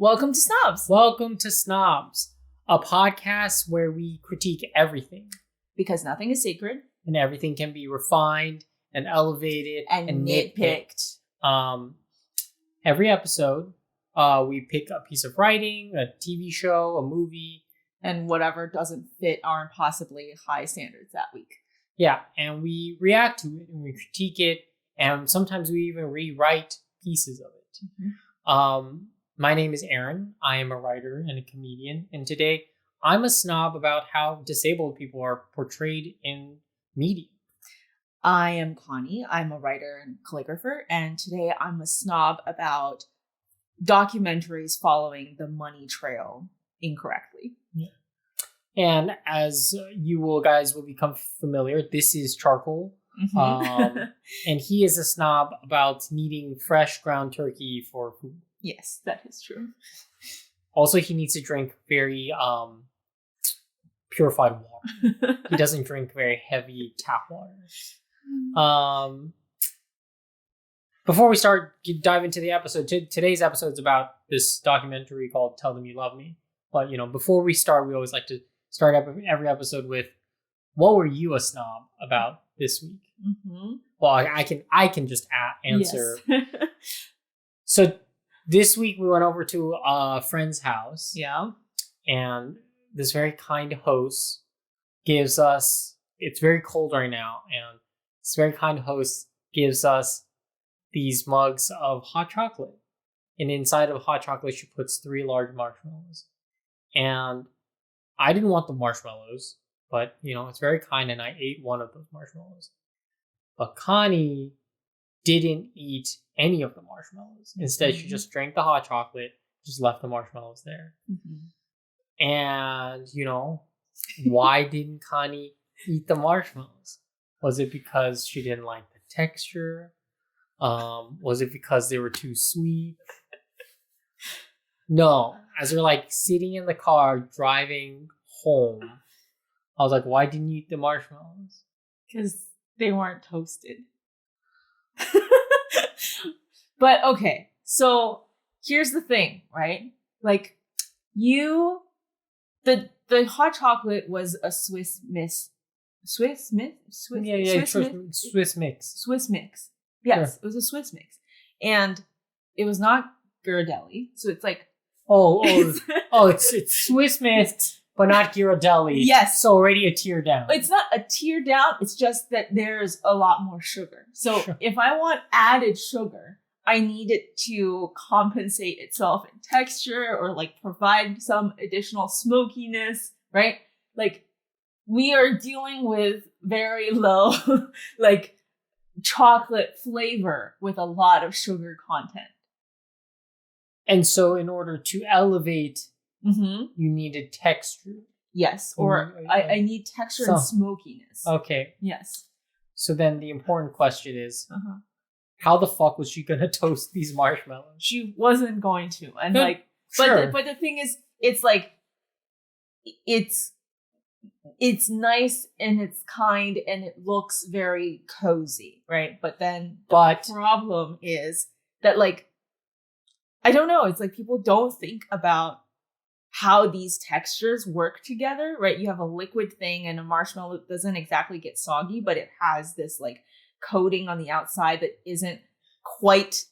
Welcome to Snobs. Welcome to Snobs, a podcast where we critique everything. Because nothing is sacred. And everything can be refined and elevated and nitpicked. Every episode, we pick a piece of writing, a TV show, a movie. And whatever doesn't fit our impossibly high standards that week. Yeah, and we react to it and we critique it. And sometimes we even rewrite pieces of it. Mm-hmm. My name is Aaron. I am a writer and a comedian. And today, I'm a snob about how disabled people are portrayed in media. I am Connie. I'm a writer and calligrapher. And today, I'm a snob about documentaries following the money trail incorrectly. Yeah. And as you guys will become familiar, this is Charcoal. Mm-hmm. And he is a snob about needing fresh ground turkey for food. Yes, that is true. Also, he needs to drink very purified water. He doesn't drink very heavy tap water. Before we dive into the episode, today's episode is about this documentary called Tell Them You Love Me. But, before we start, we always like to start every episode with, what were you a snob about this week? Mm-hmm. Well, I can just answer. Yes. So this week we went over to a friend's house. Yeah. And this very kind host gives us, it's very cold right now, and this very kind host gives us these mugs of hot chocolate. And inside of hot chocolate, she puts 3 large marshmallows. And I didn't want the marshmallows, but, it's very kind, and I ate one of those marshmallows. But Connie didn't eat any of the marshmallows. Instead, she just drank the hot chocolate, just left the marshmallows there. Mm-hmm. And, why didn't Connie eat the marshmallows? Was it because she didn't like the texture? Was it because they were too sweet? No. As we're sitting in the car driving home, I was like, why didn't you eat the marshmallows? Because they weren't toasted. But okay, so here's the thing, right? The hot chocolate was a Swiss mix. Swiss mix. Yes, Sure. It was a Swiss mix. And it was not Ghirardelli, so it's it's Swiss mix, but not Ghirardelli. Yes. So already a tier down. It's not a tier down, it's just that there's a lot more sugar. So Sure. If I want added sugar, I need it to compensate itself in texture or provide some additional smokiness, right? We are dealing with very low, chocolate flavor with a lot of sugar content. And so in order to elevate, mm-hmm. you needed texture. Yes, or I need texture and smokiness. Okay. Yes. So then the important question is, how the fuck was she going to toast these marshmallows? She wasn't going to. And sure. But the thing is, it's nice and it's kind and it looks very cozy, right? But then the problem is that I don't know, it's people don't think about how these textures work together, right? You have a liquid thing and a marshmallow that doesn't exactly get soggy, but it has this coating on the outside that isn't quite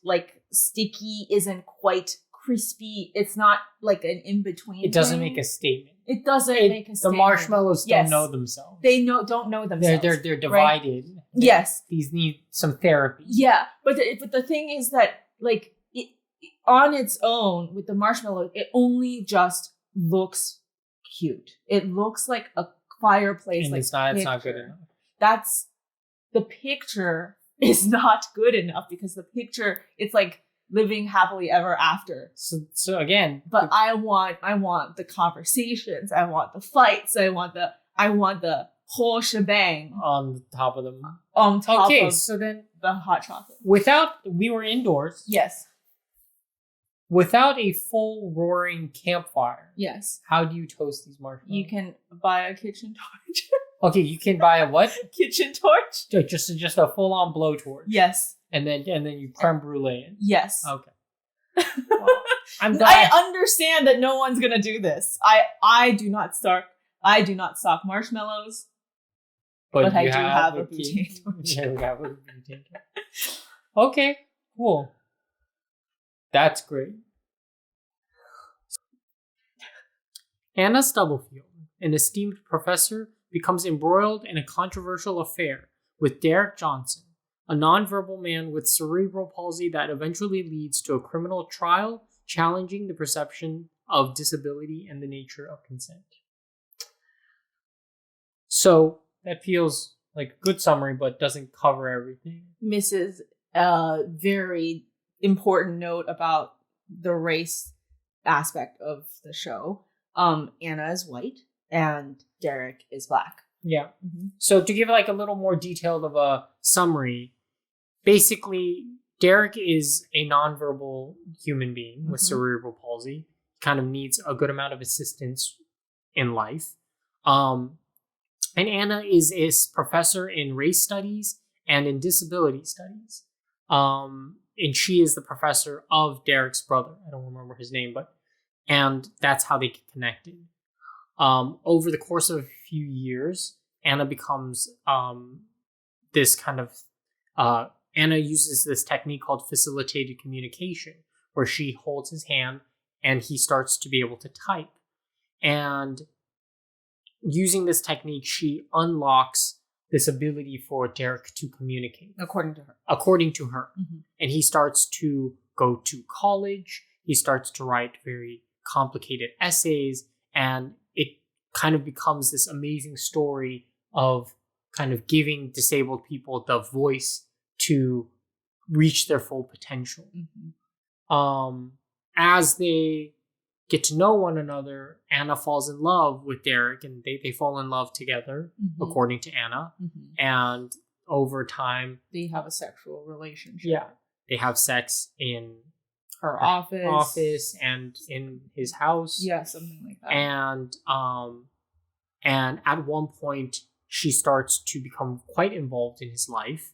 sticky, isn't quite crispy. It's not an in-between. It doesn't make a statement. It doesn't make a statement. The marshmallows don't know themselves. They don't know themselves. They're divided. Right? Yes. These need some therapy. Yeah, but the thing is that it on its own with the marshmallow, it only just looks cute. It looks like a fireplace. And it's not good enough. That's the picture is not good enough because the picture, it's living happily ever after. So again, but I want the conversations. I want the fights. I want the whole shebang on top of them. On top of so then the hot chocolate. We were indoors. Yes. Without a full roaring campfire. Yes. How do you toast these marshmallows? You can buy a kitchen torch. Okay, you can buy a what? Kitchen torch. Just a full on blowtorch. Yes. And then you creme brulee it. Yes. Okay. Well, I'm glad. I understand that no one's gonna do this. I do not stock marshmallows, but I do have a butane torch. Yeah, we have a butane torch. Okay, cool. That's great. Anna Stubblefield, an esteemed professor, becomes embroiled in a controversial affair with Derek Johnson, a nonverbal man with cerebral palsy that eventually leads to a criminal trial challenging the perception of disability and the nature of consent. So that feels like a good summary, but doesn't cover everything. Misses a very important note about the race aspect of the show. Anna is white and Derek is black. Yeah. Mm-hmm. So to give like a little more detailed of a summary, basically Derek is a nonverbal human being with cerebral palsy, kind of needs a good amount of assistance in life. And Anna is a professor in race studies and in disability studies. And she is the professor of Derek's brother. I don't remember his name, and that's how they get connected. Over the course of a few years, Anna becomes this kind of... Anna uses this technique called facilitated communication, where she holds his hand and he starts to be able to type. And using this technique, she unlocks this ability for Derek to communicate. According to her. Mm-hmm. And he starts to go to college. He starts to write very complicated essays. And it kind of becomes this amazing story of kind of giving disabled people the voice to reach their full potential. Mm-hmm. As they get to know one another, Anna falls in love with Derek, and they fall in love together, according to Anna. Mm-hmm. And over time, they have a sexual relationship. Yeah, they have sex in her office and in his house. Yeah, something like that. And at one point, she starts to become quite involved in his life,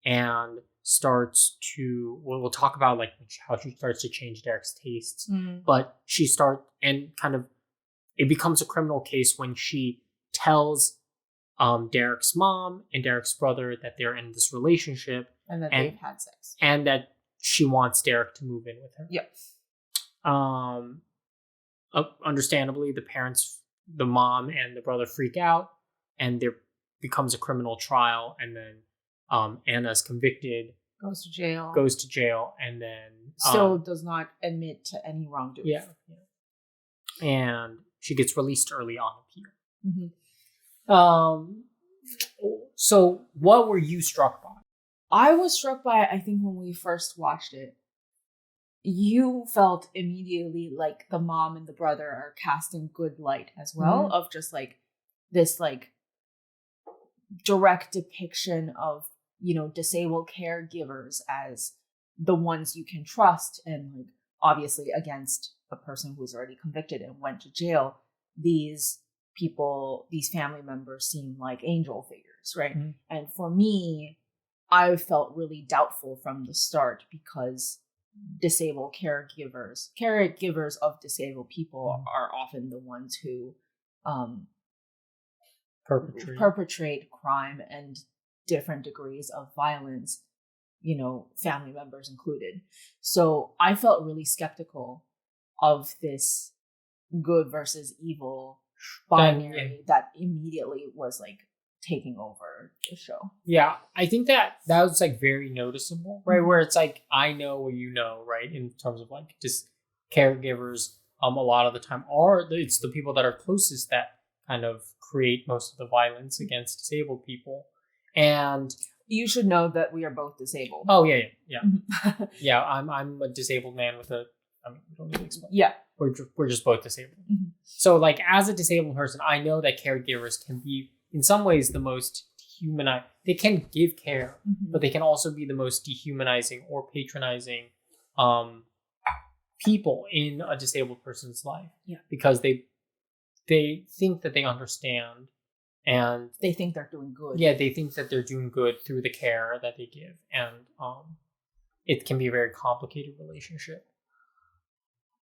and starts to, we'll talk about like how she starts to change Derek's tastes, but it becomes a criminal case when she tells Derek's mom and Derek's brother that they're in this relationship and that they've had sex, and that she wants Derek to move in with her. Yep. Understandably, the mom and the brother freak out, and there becomes a criminal trial, and then Anna's convicted, goes to jail, and then still does not admit to any wrongdoing. Yeah. And she gets released early on appeal. Mm-hmm. So what were you struck by? I was struck by, I think when we first watched it, you felt immediately like the mom and the brother are cast in good light as well, of just like this like direct depiction of, disabled caregivers as the ones you can trust, and like obviously against a person who's already convicted and went to jail, these family members seem like angel figures, right? Mm-hmm. And for me, I felt really doubtful from the start, because disabled caregivers of disabled people are often the ones who perpetrate crime and different degrees of violence, family members included. So I felt really skeptical of this good versus evil binary that immediately was like taking over the show. Yeah, I think that was like very noticeable, right? Mm-hmm. Where it's like, I know what you know, right? In terms of like just caregivers, a lot of the time it's the people that are closest that kind of create most of the violence against disabled people. And you should know that we are both disabled. Oh yeah. Yeah, I'm a disabled man with we don't need to explain. Yeah, we're just both disabled. Mm-hmm. So like, as a disabled person, I know that caregivers can be in some ways the most humanizing. They can give care, but they can also be the most dehumanizing or patronizing people in a disabled person's life. Yeah, because they think that they understand. And they think they're doing good. Yeah, they think that they're doing good through the care that they give. And it can be a very complicated relationship.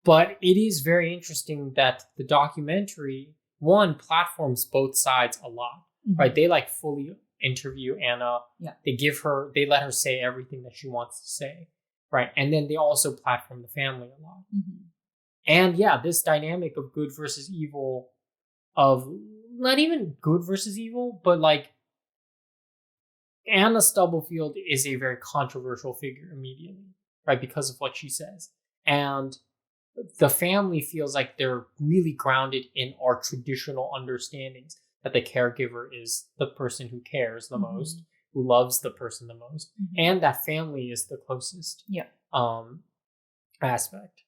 But it is very interesting that the documentary, one, platforms both sides a lot, right? They like fully interview Anna. Yeah. They let her say everything that she wants to say, right? And then they also platform the family a lot. And yeah, this dynamic of good versus evil, of not even good versus evil, but like Anna Stubblefield is a very controversial figure immediately, right? Because of what she says. And the family feels like they're really grounded in our traditional understandings that the caregiver is the person who cares the most, who loves the person the most, and that family is the closest aspect.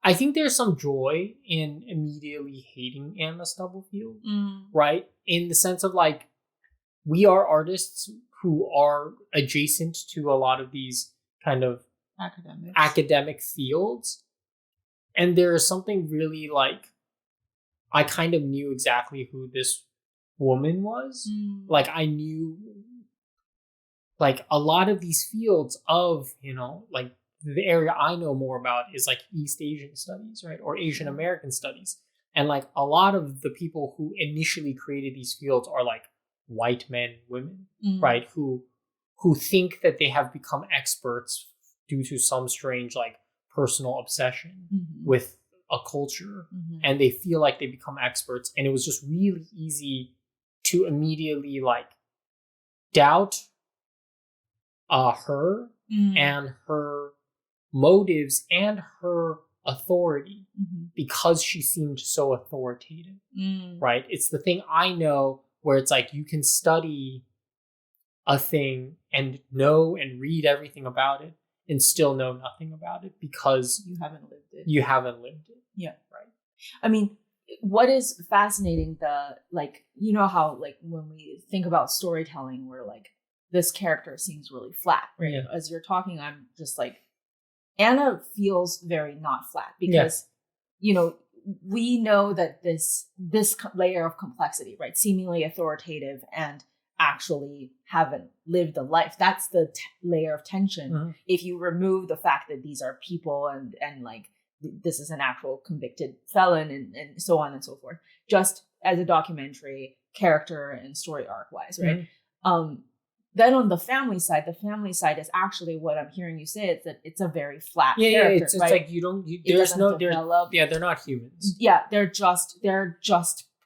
I think there's some joy in immediately hating Anna Stubblefield, right? In the sense of like, we are artists who are adjacent to a lot of these kind of academic fields. And there is something really like, I kind of knew exactly who this woman was. Like I knew like a lot of these fields of, like the area I know more about is like East Asian studies, right? Or Asian American studies. And like a lot of the people who initially created these fields are like white men, women, right? Who think that they have become experts due to some strange like personal obsession with a culture, and they feel like they become experts. And it was just really easy to immediately like doubt her and her motives and her authority because she seemed so authoritative, right? It's the thing I know where it's like you can study a thing and know and read everything about it and still know nothing about it because you haven't lived it. Yeah. Right. I mean, what is fascinating, how like when we think about storytelling, we're like, this character seems really flat, right? Yeah. As you're talking, I'm just like, Anna feels very not flat because, we know that this layer of complexity, right? Seemingly authoritative and actually haven't lived a life. That's the layer of tension. If you remove the fact that these are people and like this is an actual convicted felon and so on and so forth, just as a documentary character and story arc wise, right? Then on the family side is actually what I'm hearing you say is that it's a very flat character. It's right? like they're not humans. Yeah, they're just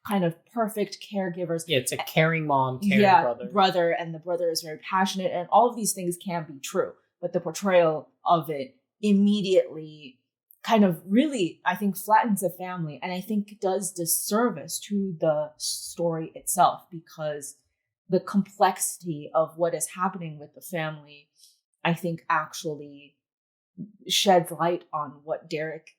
kind of perfect caregivers. Yeah, it's a caring mom, caring brother, and the brother is very passionate, and all of these things can be true, but the portrayal of it immediately kind of really, I think, flattens the family, and I think does disservice to the story itself because the complexity of what is happening with the family, I think, actually sheds light on what Derek's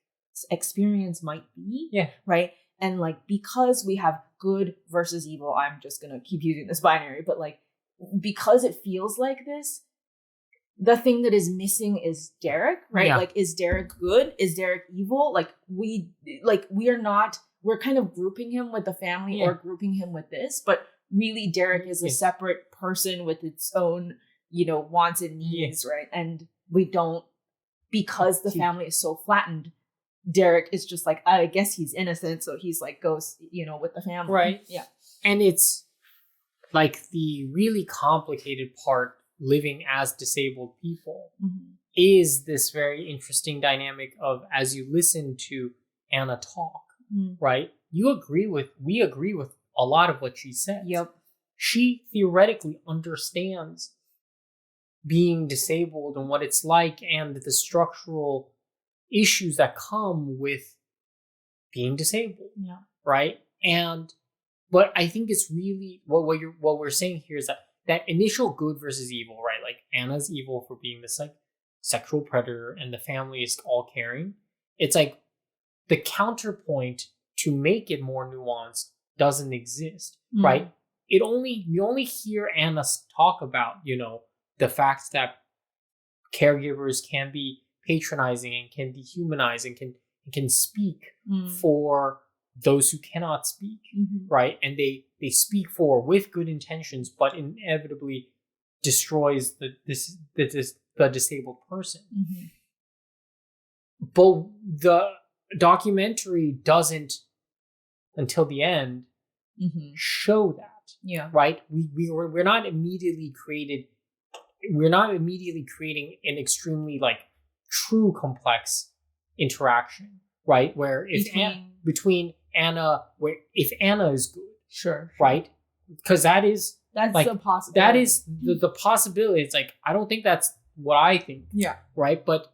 experience might be. Yeah. Right. And like, because we have good versus evil, I'm just going to keep using this binary, but like, because it feels like this, the thing that is missing is Derek, right? Yeah. Like, is Derek good? Is Derek evil? Like, we're kind of grouping him with the family or grouping him with this, but really Derek is a separate person with its own, wants and needs, right? And we don't, because the family is so flattened, Derek is just like, I guess he's innocent, so he's like goes, with the family. Right. Yeah. And it's like the really complicated part living as disabled people is this very interesting dynamic of, as you listen to Anna talk, right? We agree with a lot of what she says. Yep. She theoretically understands being disabled and what it's like and the structural issues that come with being disabled. Yeah. Right? But I think it's really what we're saying here is that initial good versus evil, right? Like Anna's evil for being this like sexual predator and the family is all caring. It's like the counterpoint to make it more nuanced doesn't exist, right? You only hear Anna talk about, the fact that caregivers can be patronizing and can dehumanize and can speak for those who cannot speak, right? And they speak for with good intentions, but inevitably destroys the disabled person. But documentary doesn't until the end show that. Yeah. Right? We're not immediately creating an extremely like true complex interaction, right? Where if between Anna, where if Anna is good, sure. right? Because that's like a possibility. that is the possibility. It's like I don't think that's what I think. Yeah. Right. But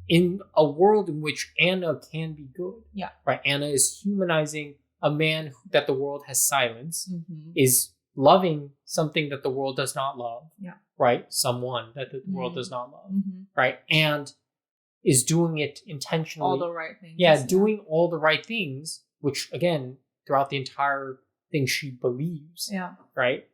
in a world in which Anna can be good. Yeah. Right. Anna is humanizing a man that the world has silenced. Is loving something that the world does not love. Yeah. Right. Someone that the world does not love. Right. And is doing it intentionally. All the right things. Yeah. Doing all the right things, which again, throughout the entire thing she believes. Yeah. Right.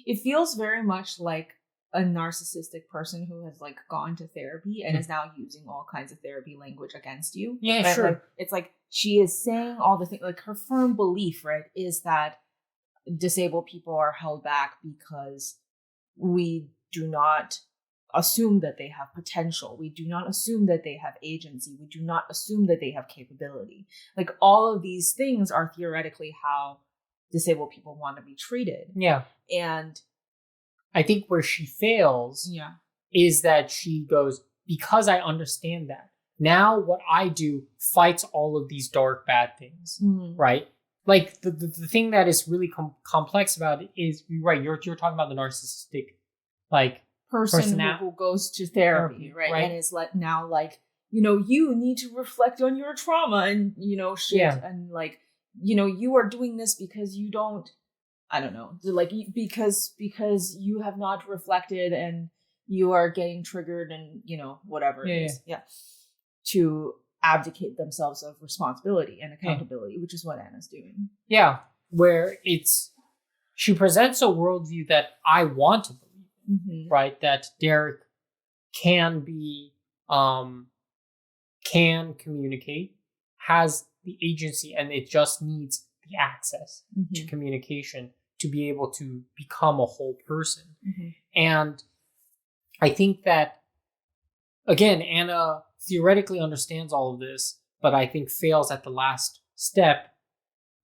It feels very much like a narcissistic person who has like gone to therapy and is now using all kinds of therapy language against you. Yeah, right? sure. Like, it's like she is saying all the things, like her firm belief, right, is that disabled people are held back because we do not assume that they have potential. We do not assume that they have agency. We do not assume that they have capability. Like all of these things are theoretically how disabled people want to be treated. Yeah. And I think where she fails is that she goes, because I understand that, now what I do fights all of these dark, bad things, right? Like the thing that is really complex about it is, right, you're talking about the narcissistic, like, person who goes to therapy, right? And is now like, you need to reflect on your trauma and, shit. Yeah. And like, you are doing this because you don't, I don't know, like because you have not reflected and you are getting triggered and, whatever it is. Yeah. To abdicate themselves of responsibility and accountability, which is what Anna's doing. Yeah. Where she presents a worldview that I want to believe in, right? That Derek can communicate, has the agency, and it just needs the access to communication to be able to become a whole person. And I think that, again, Anna theoretically understands all of this, but I think fails at the last step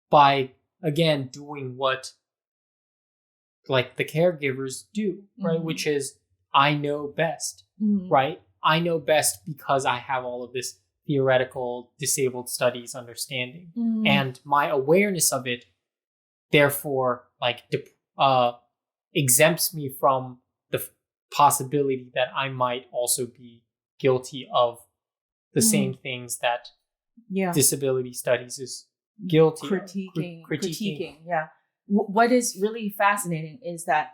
by, again, doing what like the caregivers do, right? Which is, I know best, right? I know best because I have all of this theoretical disabled studies understanding and my awareness of it therefore like exempts me from the possibility that I might also be guilty of the same things that disability studies is guilty critiquing. Yeah. What is really fascinating is that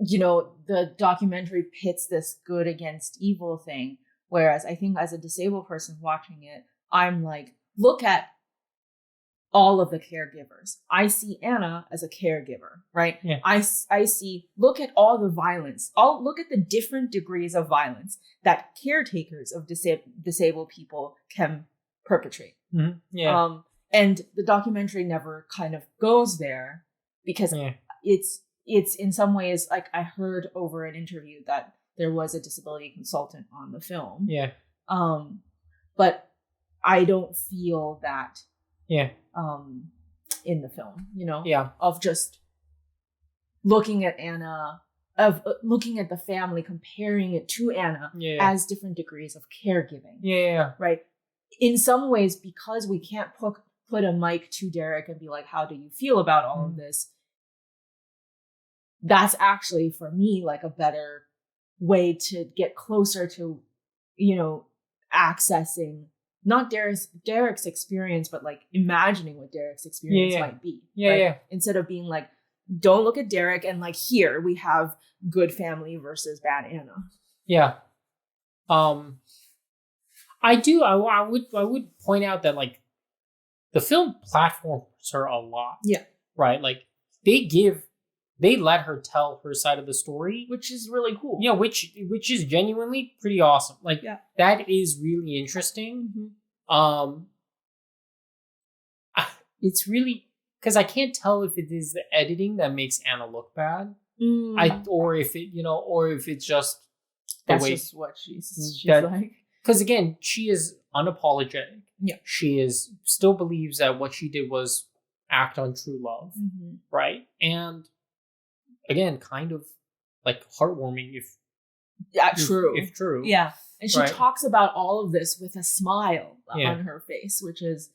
the documentary pits this good against evil thing, whereas I think as a disabled person watching it, I'm like, look at all of the caregivers. I see Anna as a caregiver, right? Yeah. I see, look at all the violence. Look at the different degrees of violence that caretakers of disabled people can perpetrate. Yeah. And the documentary never kind of goes there because it's in some ways, like I heard over an interview that there was a disability consultant on the film. Yeah. But I don't feel that in the film, of just looking at Anna, of looking at the family, comparing it to Anna as different degrees of caregiving. Yeah. Right. In some ways, because we can't put a mic to Derek and be like, how do you feel about all of this? That's actually, for me, like a better way to get closer to, accessing not Derek's experience, but like imagining what Derek's experience might be. Yeah. Instead of being like, don't look at Derek and like, here we have good family versus bad Anna. Yeah. I would point out that like the film platforms her a lot. Yeah. Right? Like they let her tell her side of the story, which is really cool. Yeah, which is genuinely pretty awesome. Like that is really interesting. It's really, because I can't tell if it is the editing that makes Anna look bad, or if it's just the that's way just what she's like. Because again, she is unapologetic. Yeah. She still believes that what she did was act on true love, right? And again, kind of like heartwarming if true. If true. Yeah. And she talks about all of this with a smile on her face, which is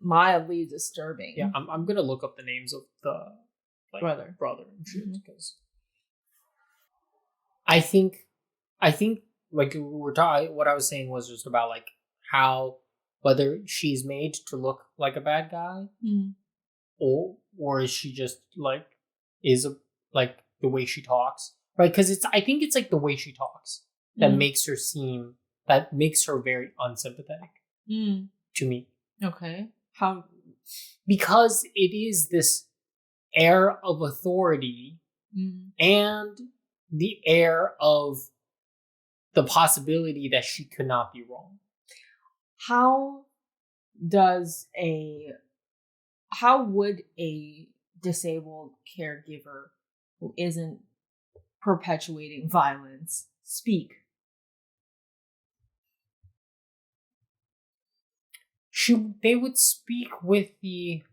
mildly disturbing. Yeah, I'm gonna look up the names of the brother and shit because I think like we're talking. What I was saying was just about like how whether she's made to look like a bad guy, or is she just like like the way she talks, right? Because I think it's like the way she talks that makes her very unsympathetic to me. Okay, how? Because it is this air of authority and the air of the possibility that she could not be wrong. How would a disabled caregiver who isn't perpetuating violence speak? They would speak with the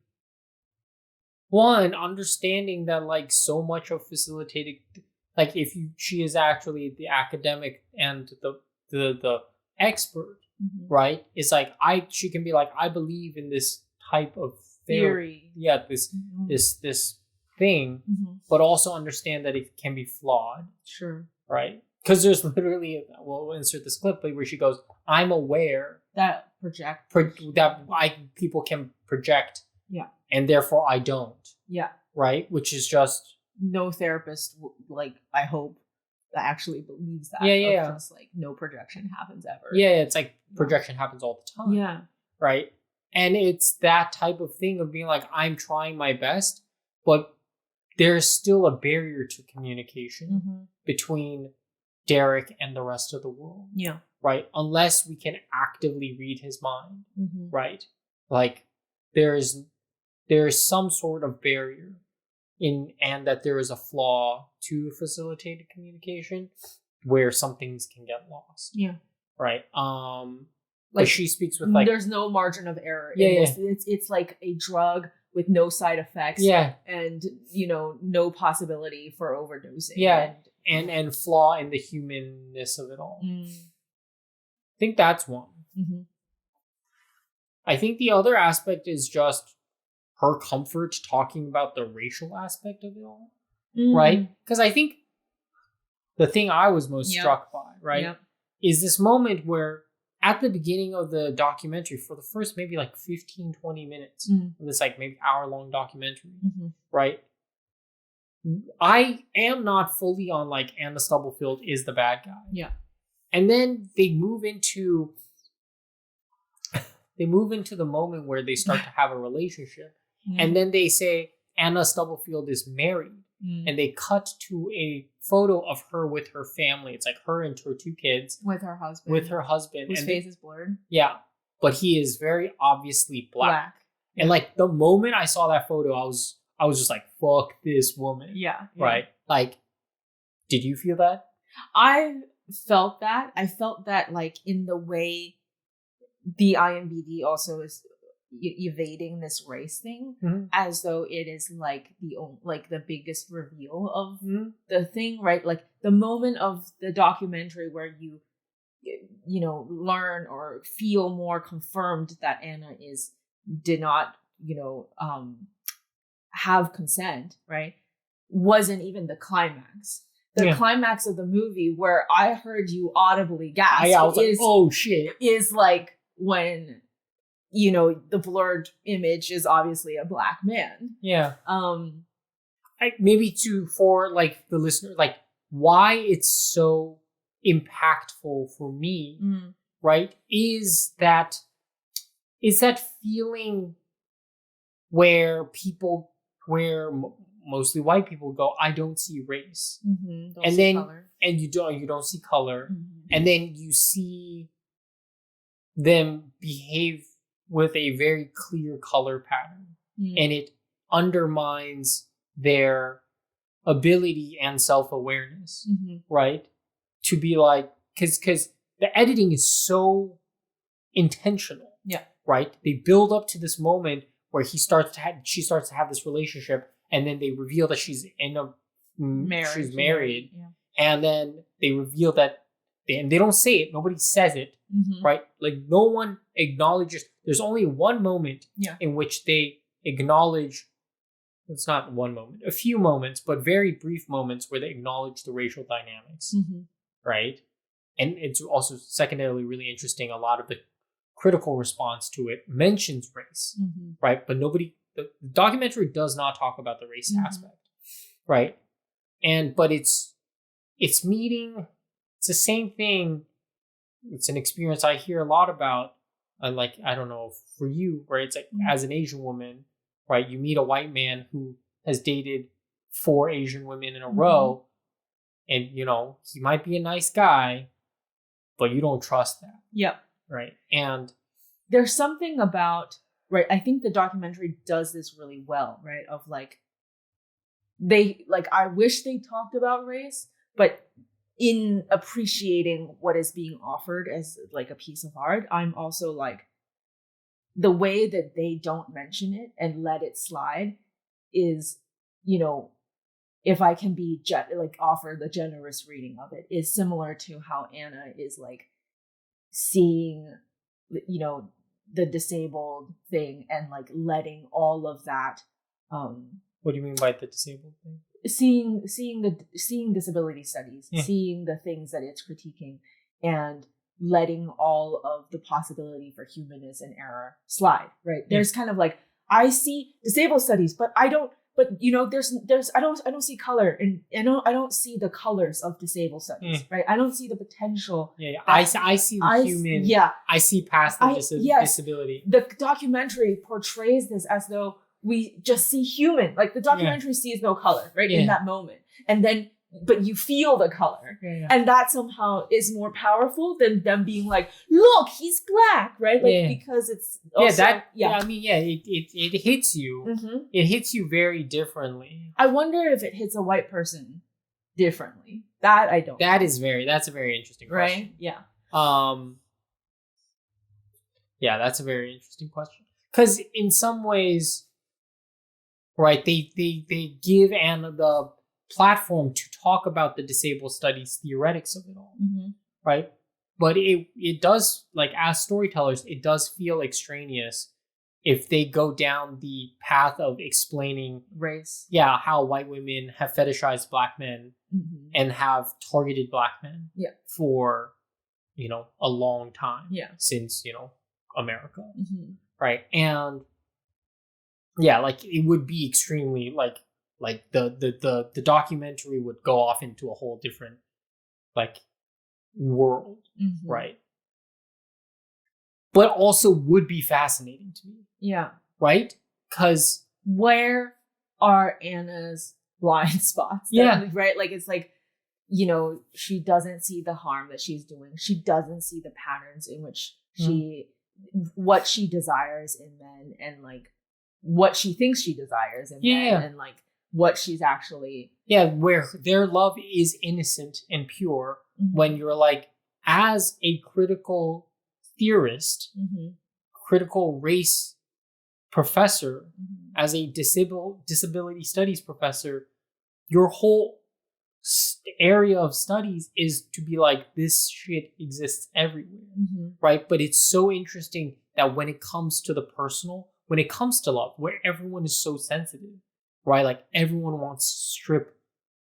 one understanding that like so much of facilitated, like she is actually the academic and the expert, right? It's like she can be like, I believe in this type of theory, this thing, but also understand that it can be flawed, right? Because there's literally, we'll insert this clip where she goes, I'm aware that people can project, and therefore I don't, right? Which is just no therapist, like I hope, that actually believes that. Just like no projection happens ever. It's like projection happens all the time. Right. And it's that type of thing of being like, I'm trying my best, but there's still a barrier to communication between Derek and the rest of the world. Right. Unless we can actively read his mind. Right. Like there is some sort of barrier and that there is a flaw to facilitated communication where some things can get lost. Right. Like she speaks with like there's no margin of error. It's like a drug with no side effects. And no possibility for overdosing. And flaw in the humanness of it all. I think that's one. I think the other aspect is just her comfort talking about the racial aspect of it all, right? Because I think the thing I was most struck by, right, is this moment where at the beginning of the documentary, for the first maybe like 15, 20 minutes of this like maybe hour-long documentary, right, I am not fully on like Anna Stubblefield is the bad guy. And then they move into the moment where they start to have a relationship. And then they say Anna Stubblefield is married. And they cut to a photo of her with her family. It's like her and her two kids. With her husband. Whose face is blurred. Yeah. But he is very obviously black. And like the moment I saw that photo, I was just like, fuck this woman. Right? Like, did you feel that? I felt that. I felt that like in the way the IMBD also is evading this race thing as though it is like the biggest reveal of the thing, right? Like the moment of the documentary where you learn or feel more confirmed that Anna did not have consent, right, wasn't even the climax. The climax of the movie where I heard you audibly gasp I was like, oh shit, is like when the blurred image is obviously a black man. Maybe for like the listener, like why it's so impactful for me, right, is that feeling where mostly white people go, I don't see race, and then color. And you don't see color, and then you see them behave with a very clear color pattern, and it undermines their ability and self-awareness, right? To be like, because the editing is so intentional. Yeah. Right? They build up to this moment where she starts to have this relationship, and then they reveal that she's married. Yeah. And then they reveal that and they don't say it, nobody says it, right? Like no one acknowledges. There's only one moment in which they acknowledge. It's not one moment, a few moments, but very brief moments where they acknowledge the racial dynamics, right? And it's also secondarily really interesting. A lot of the critical response to it mentions race, right? But the documentary does not talk about the race aspect, right? But it's the same thing. It's an experience I hear a lot about. Like, I don't know, for you, where it's like, as an Asian woman, right? You meet a white man who has dated 4 Asian women in a row, and, he might be a nice guy, but you don't trust that. Yep. Right. And there's something about, right, I think the documentary does this really well, right? Of like, I wish they talked about race, but in appreciating what is being offered as like a piece of art, I'm also like, the way that they don't mention it and let it slide is, if I can be offer the generous reading of it, is similar to how Anna is like seeing, the disabled thing and like letting all of that. What do you mean by the disabled thing? Seeing disability studies, seeing the things that it's critiquing, and letting all of the possibility for humanness and error slide. Right? There's kind of like, I see disabled studies, but I don't. But I don't see color, and I don't see the colors of disabled studies. Right? I don't see the potential. Yeah. I see the human. Yeah. I see past the disability. The documentary portrays this as though we just see human. Like the documentary sees no color, right, in that moment, and then. But you feel the color, and that somehow is more powerful than them being like, "Look, he's black," right? Like because it's also, I mean, it hits you. It hits you very differently. I wonder if it hits a white person differently. That I don't. That's a very interesting question. Right? Yeah. Yeah, that's a very interesting question. Because in some ways, right, they give Anna the platform to talk about the disabled studies theoretics of it all, right? But it does, like, as storytellers, it does feel extraneous if they go down the path of explaining race. Yeah, how white women have fetishized black men and have targeted black men for, a long time. Yeah. Since, America. Right. And like it would be extremely like the documentary would go off into a whole different world, right? But also would be fascinating to me. Yeah. Right? Because where are Anna's blind spots? Right? Like it's like, she doesn't see the harm that she's doing. She doesn't see the patterns in which what she desires in men, and like what she thinks she desires in men, and like what she's actually where their love is innocent and pure. When you're like, as a critical theorist, critical race professor, as a disability studies professor, your whole area of studies is to be like, this shit exists everywhere, right? But it's so interesting that when it comes to the personal, when it comes to love, where everyone is so sensitive, right? Like everyone wants to strip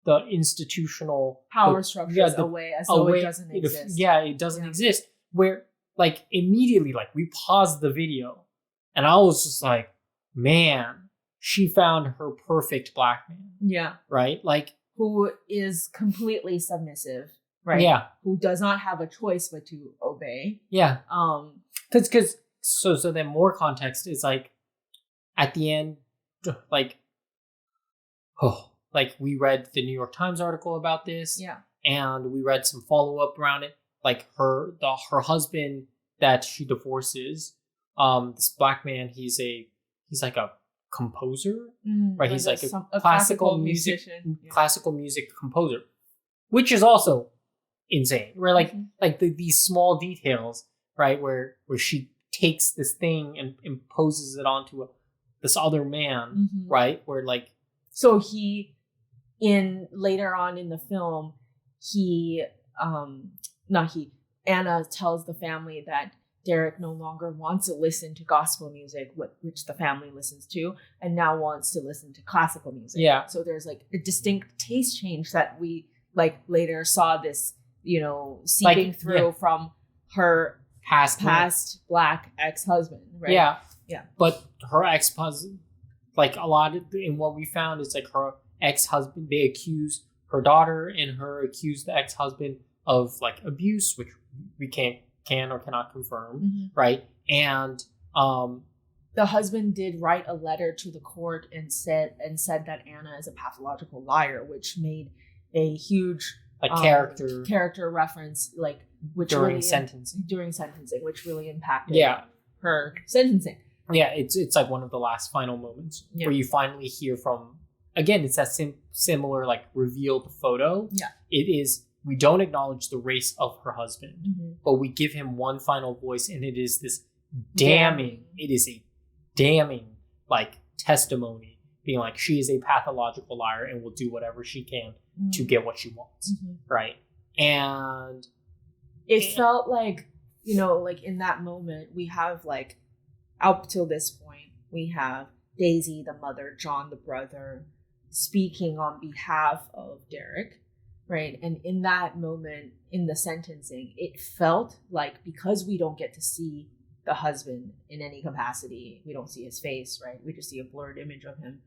the institutional power structures away as though it doesn't exist. It doesn't exist. Where like immediately, like we paused the video and I was just like, man, she found her perfect black man. Yeah. Right? Like, who is completely submissive, right? Yeah. Who does not have a choice but to obey. Yeah. Because so then more context is like, at the end, like we read the New York Times article about this. Yeah. And we read some follow-up around it. Like her husband that she divorces, this black man, he's like a composer, right? He's like a classical music composer, which is also insane. Where like these small details, right? Where she takes this thing and imposes it onto this other man, right? Where like, so later on in the film, Anna tells the family that Derek no longer wants to listen to gospel music, which the family listens to, and now wants to listen to classical music. Yeah. So there's like a distinct taste change that we like later saw this, seeping through from her past black ex-husband, right? Yeah. Yeah. But her ex-husband, like a lot of, in what we found is like her ex-husband, they accuse her daughter and her accuse the ex-husband of like abuse, which we can or cannot confirm, right? And the husband did write a letter to the court and said that Anna is a pathological liar, which made a huge character reference, like which during sentencing, which really impacted her sentencing. Yeah, it's like one of the last final moments where you finally hear from, again, it's that similar like revealed photo. Yeah, it is. We don't acknowledge the race of her husband, but we give him one final voice, and it is this damning. It is a damning like testimony, being like, she is a pathological liar and will do whatever she can to get what she wants, right? And it felt like, like in that moment, we have like, up till this point, we have Daisy, the mother, John, the brother, speaking on behalf of Derek. Right. And in that moment, in the sentencing, it felt like, because we don't get to see the husband in any capacity, we don't see his face, right? We just see a blurred image of him.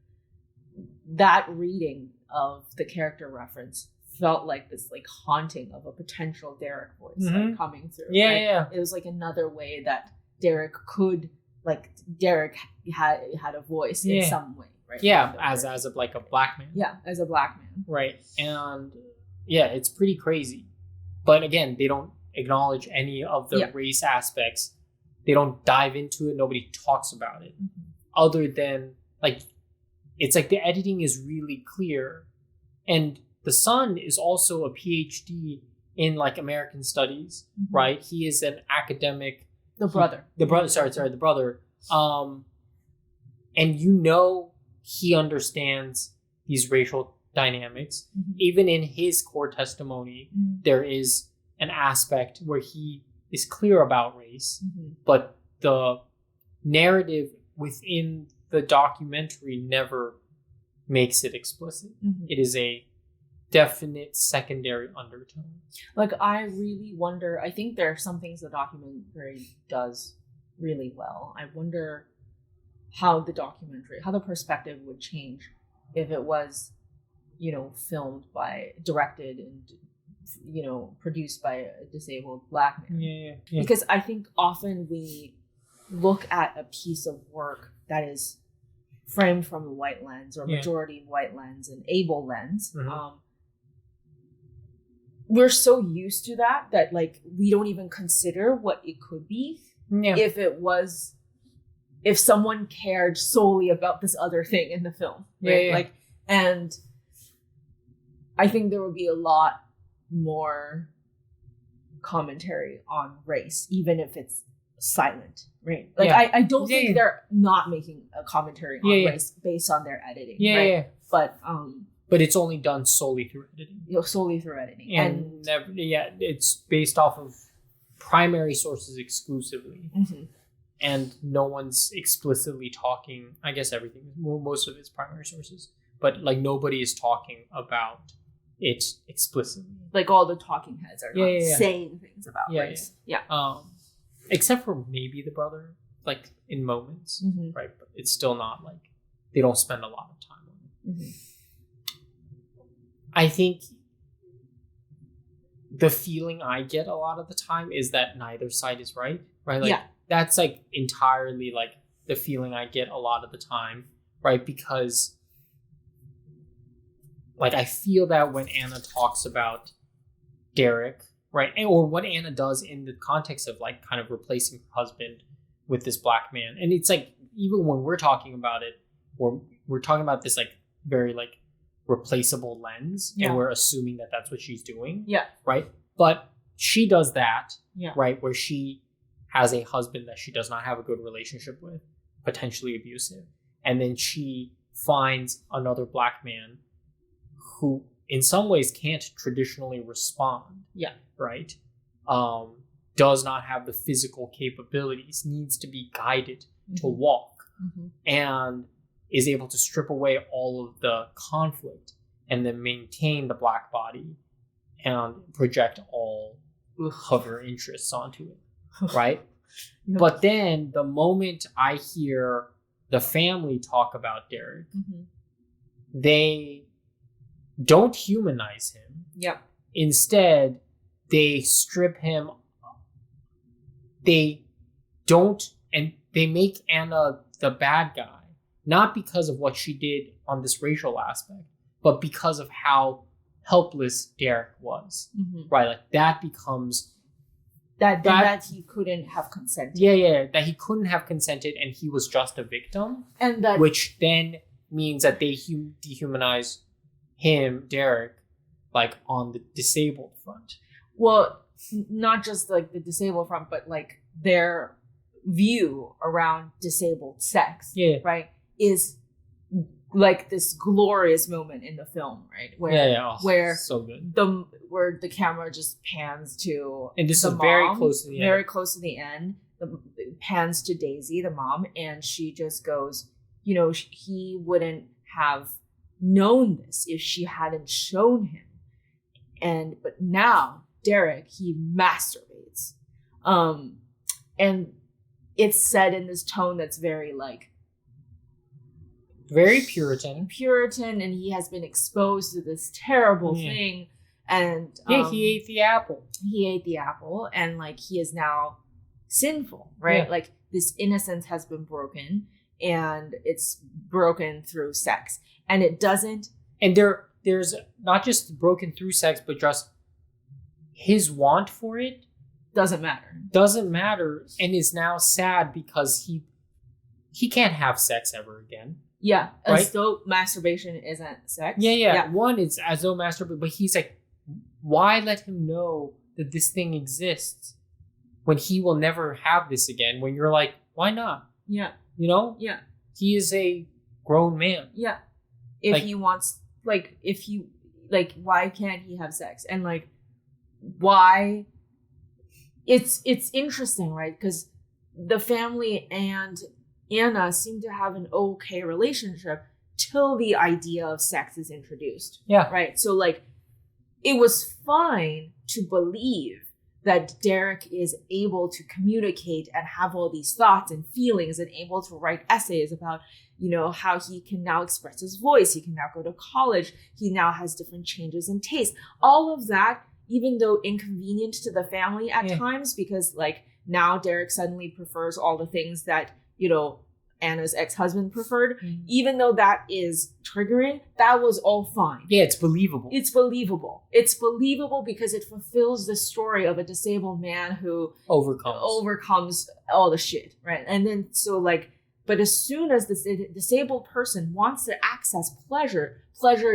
That reading of the character reference felt like this like haunting of a potential Derek voice like, coming through. Yeah, right? yeah. It was like another way that Derek had a voice in some way, right? Yeah, as a like a black man. Yeah, as a black man. Right. And yeah, it's pretty crazy. But again, they don't acknowledge any of the race aspects. They don't dive into it. Nobody talks about it. Other than, like, it's like the editing is really clear. And the son is also a PhD in, like, American studies, right? He is an academic. The brother. The brother. And he understands these racial dynamics. Even in his court testimony, there is an aspect where he is clear about race, but the narrative within the documentary never makes it explicit. It is a definite secondary undertone. Like, I really wonder, I think there are some things the documentary does really well. I wonder how the perspective would change if it was directed and, produced by a disabled black man. Yeah. Because I think often we look at a piece of work that is framed from a white lens or majority white lens and able lens. We're so used to that like we don't even consider what it could be if someone cared solely about this other thing in the film. Right? Like, and I think there would be a lot more commentary on race, even if it's silent, right? Like, I don't think they're not making a commentary on race based on their editing, right? But it's only done solely through editing. And never, it's based off of primary sources exclusively. And no one's explicitly talking. I guess most of it's primary sources, but like nobody is talking about it explicitly. Like all the talking heads are not saying things about race. Except for maybe the brother, like in moments, right? But it's still not like they don't spend a lot of time on it. I think the feeling I get a lot of the time is that neither side is right? Like that's like entirely like the feeling I get a lot of the time, right? Because like I feel that when Anna talks about Derek, right, or what Anna does in the context of like kind of replacing her husband with this black man, and it's like even when we're talking about it, we're talking about this like very like replaceable lens, and we're assuming that that's what she's doing, right? But she does that, Yeah. right? Where she has a husband that she does not have a good relationship with, potentially abusive. And then she finds another black man who in some ways can't traditionally respond. Yeah. Right? Does not have the physical capabilities, needs to be guided to walk, and is able to strip away all of the conflict and then maintain the black body and project all of her interests onto it. Right? But then the moment I hear the family talk about Derek, they don't humanize him. Yep. Instead, they strip him. They don't, and they make Anna the bad guy, not because of what she did on this racial aspect, but because of how helpless Derek was. Right? Like that becomes that he couldn't have consented. Yeah, that he couldn't have consented, and he was just a victim, and that which then means that they dehumanize him, Derek, like on the disabled front. Well, not just like the disabled front, but like their view around disabled sex, right, is like this glorious moment in the film, right? Where where so good. Where the camera just pans to, and this the is mom, very close to the end. Very close to the end. It pans to Daisy, the mom, and she just goes, you know, he wouldn't have known this if she hadn't shown him. But now Derek, he masturbates. And it's said in this tone that's very like very Puritan, and he has been exposed to this terrible thing. And he ate the apple. And like he is now sinful, right? Yeah. Like this innocence has been broken, and it's broken through sex. And it doesn't. And there's not just broken through sex, but just his want for it doesn't matter, and is now sad because he can't have sex ever again. Yeah, right? As though masturbation isn't sex. Yeah. One, it's as though masturbation, but he's like, why let him know that this thing exists when he will never have this again? When you're like, why not? Yeah. You know? Yeah. He is a grown man. Yeah. If he wants, like, why can't he have sex? And like, why? It's interesting, right? Because the family and Anna seem to have an okay relationship till the idea of sex is introduced. Yeah. Right? So like, it was fine to believe that Derek is able to communicate and have all these thoughts and feelings and able to write essays about, you know, how he can now express his voice. He can now go to college. He now has different changes in taste. All of that, even though inconvenient to the family at times, because like now Derek suddenly prefers all the things that, you know, Anna's ex-husband preferred, even though that is triggering, that was all fine. Yeah, it's believable. It's believable because it fulfills the story of a disabled man who overcomes all the shit, right? And then so like, but as soon as the disabled person wants to access pleasure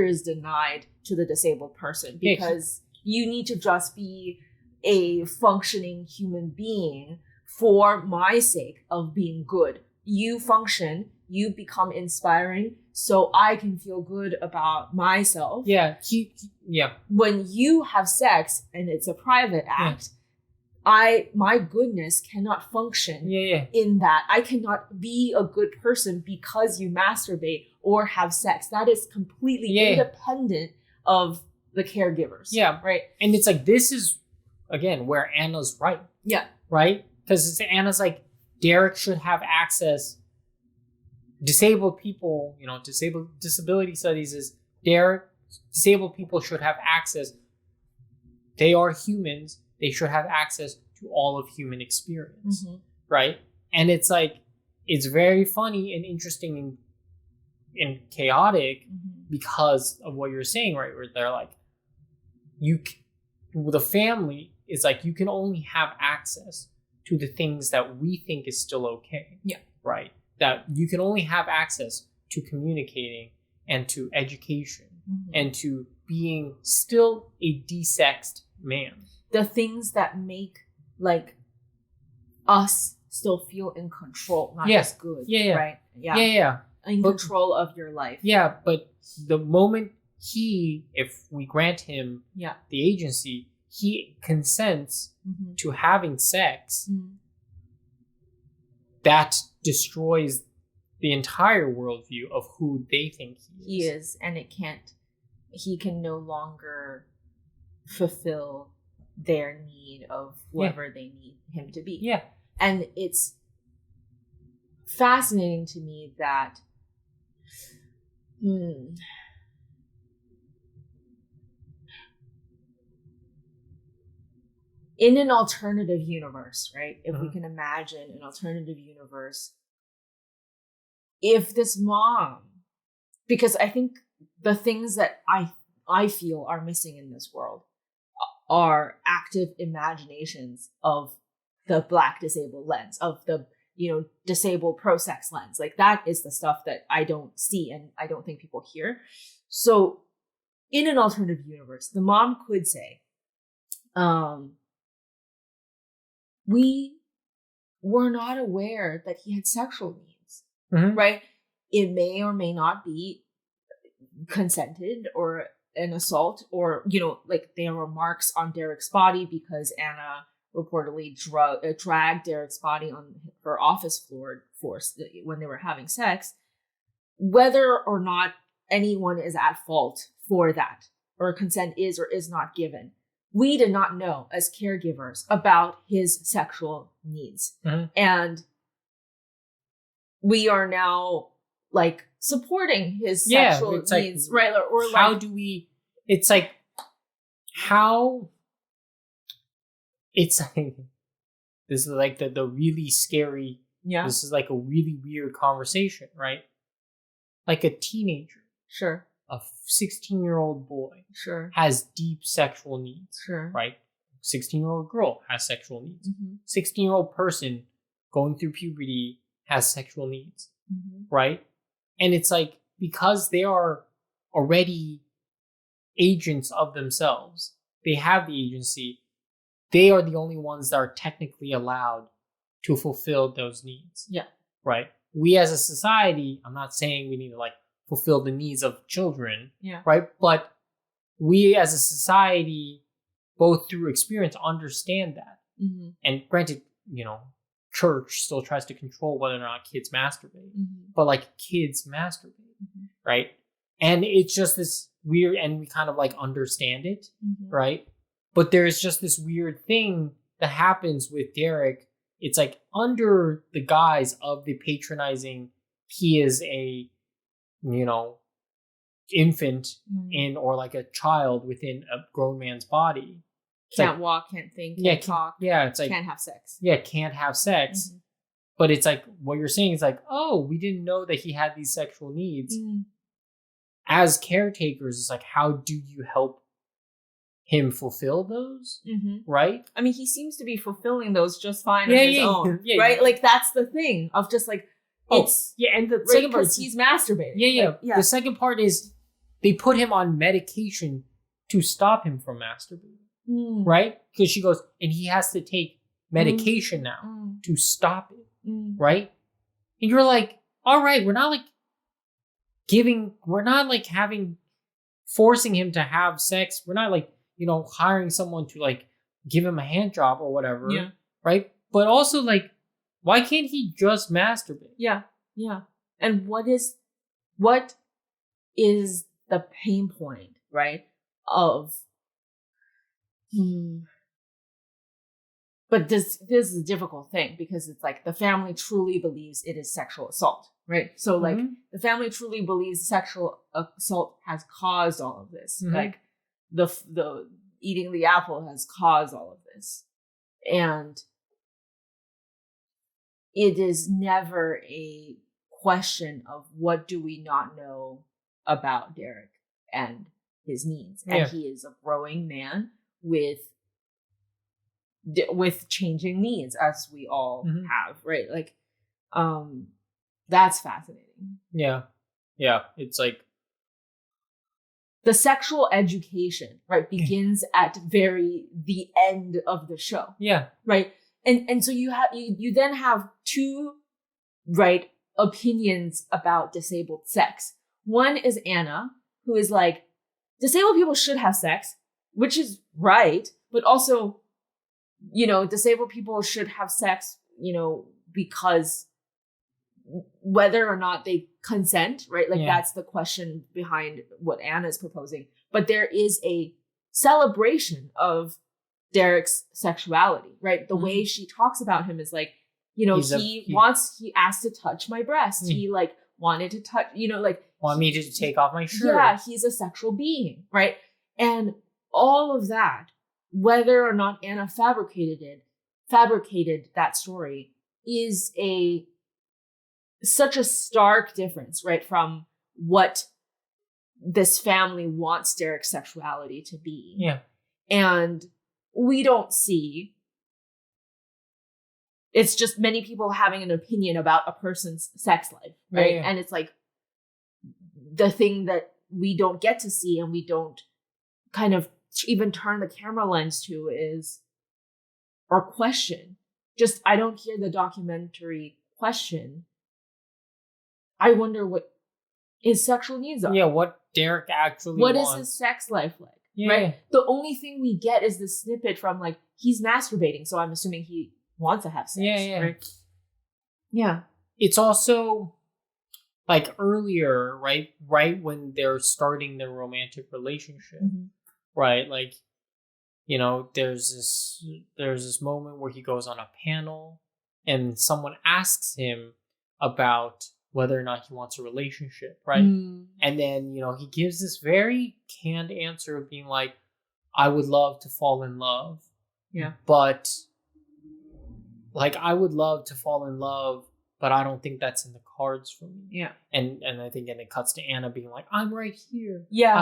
is denied to the disabled person because you need to just be a functioning human being for my sake of being good. You function, you become inspiring, so I can feel good about myself. Yeah. When you have sex and it's a private act, my goodness cannot function in that. I cannot be a good person because you masturbate or have sex. That is completely independent of the caregivers. Yeah. Right. And it's like, this is, again, where Anna's right. Yeah. Right? Because Anna's like, Derek should have access. Disabled people, you know, disability studies is disabled people should have access. They are humans. They should have access to all of human experience. Right? And it's like, it's very funny and interesting and chaotic because of what you're saying, right? Where they're like, the family is like, you can only have access to the things that we think is still okay. Yeah. Right? That you can only have access to communicating and to education and to being still a desexed man. The things that make like us still feel in control, not just good. Right? Yeah. In control of your life. Yeah, but the moment if we grant him the agency, he consents to having sex, that destroys the entire worldview of who they think he is. And he can no longer fulfill their need of whoever they need him to be. Yeah. And it's fascinating to me that in an alternative universe, right? If we can imagine an alternative universe, if this mom, because I think the things that I feel are missing in this world are active imaginations of the Black disabled lens, of the disabled pro-sex lens. Like that is the stuff that I don't see and I don't think people hear. So in an alternative universe, the mom could say, we were not aware that he had sexual needs, right? It may or may not be consented or an assault, or, like there were marks on Derek's body because Anna reportedly dragged Derek's body on her office floor when they were having sex. Whether or not anyone is at fault for that, or consent is or is not given, we did not know as caregivers about his sexual needs. And we are now like supporting his sexual needs, right? Or how do we, it's like, how, it's like, this is like the really scary, this is like a really weird conversation, right? Like a teenager. Sure. A 16-year-old boy has deep sexual needs, right? 16-year-old girl has sexual needs. 16-year-old person going through puberty has sexual needs, right? And it's like, because they are already agents of themselves, they have the agency, they are the only ones that are technically allowed to fulfill those needs. Right? We as a society, I'm not saying we need to like fulfill the needs of children, right? But we as a society, both through experience, understand that. And granted, church still tries to control whether or not kids masturbate, but like kids masturbate, right? And it's just this weird, and we kind of like understand it, right? But there's just this weird thing that happens with Derek. It's like under the guise of the patronizing, he is a infant in, or like a child within a grown man's body. Can't walk, can't think, can't talk. It's like, can't have sex. Can't have sex. But it's like, what you're saying is like, oh, we didn't know that he had these sexual needs. As caretakers, it's like, how do you help him fulfill those? Right? I mean, he seems to be fulfilling those just fine on his own. Right? Like, that's the thing of just like, it's and the second part is he's masturbating. The second part is they put him on medication to stop him from masturbating, right? Because she goes, and he has to take medication now to stop it, right? And you're like, all right, we're not like forcing him to have sex. We're not like, hiring someone to like give him a hand job or whatever, right? But also like, why can't he just masturbate? Yeah. And what is the pain point, right? But this is a difficult thing because it's like the family truly believes it is sexual assault, right? So like the family truly believes sexual assault has caused all of this. Like the eating the apple has caused all of this. And it is never a question of what do we not know about Derek and his needs. And he is a growing man with changing needs, as we all have, right? Like, that's fascinating. Yeah. It's like, the sexual education, right, begins at the end of the show. Yeah. Right. And so you then have two, right, opinions about disabled sex. One is Anna, who is like, disabled people should have sex, which is right, but also, disabled people should have sex, because whether or not they consent, right? Like that's the question behind what Anna's proposing. But there is a celebration of Derek's sexuality, right? The way she talks about him is like, he asked to touch my breast. He like wanted to touch, want me to take off my shirt. Yeah, he's a sexual being, right? And all of that, whether or not Anna fabricated that story, is such a stark difference, right, from what this family wants Derek's sexuality to be. Yeah. And we don't see, it's just many people having an opinion about a person's sex life, right? Yeah. And it's like the thing that we don't get to see and we don't kind of even turn the camera lens to is, or question. Just, I don't hear the documentary question. I wonder what his sexual needs are. Yeah, what Derek actually What wants. is his sex life like? Yeah. Right? The only thing we get is the snippet from like, he's masturbating, so I'm assuming he wants to have sex. Yeah. Right? Yeah. It's also like earlier, right when they're starting their romantic relationship, right? Like, there's this moment where he goes on a panel and someone asks him about whether or not he wants a relationship, right? And then, he gives this very canned answer of being like, I would love to fall in love. Yeah. But like, I would love to fall in love, but I don't think that's in the cards for me. Yeah. And I think, and it cuts to Anna being like, I'm right here. Yeah.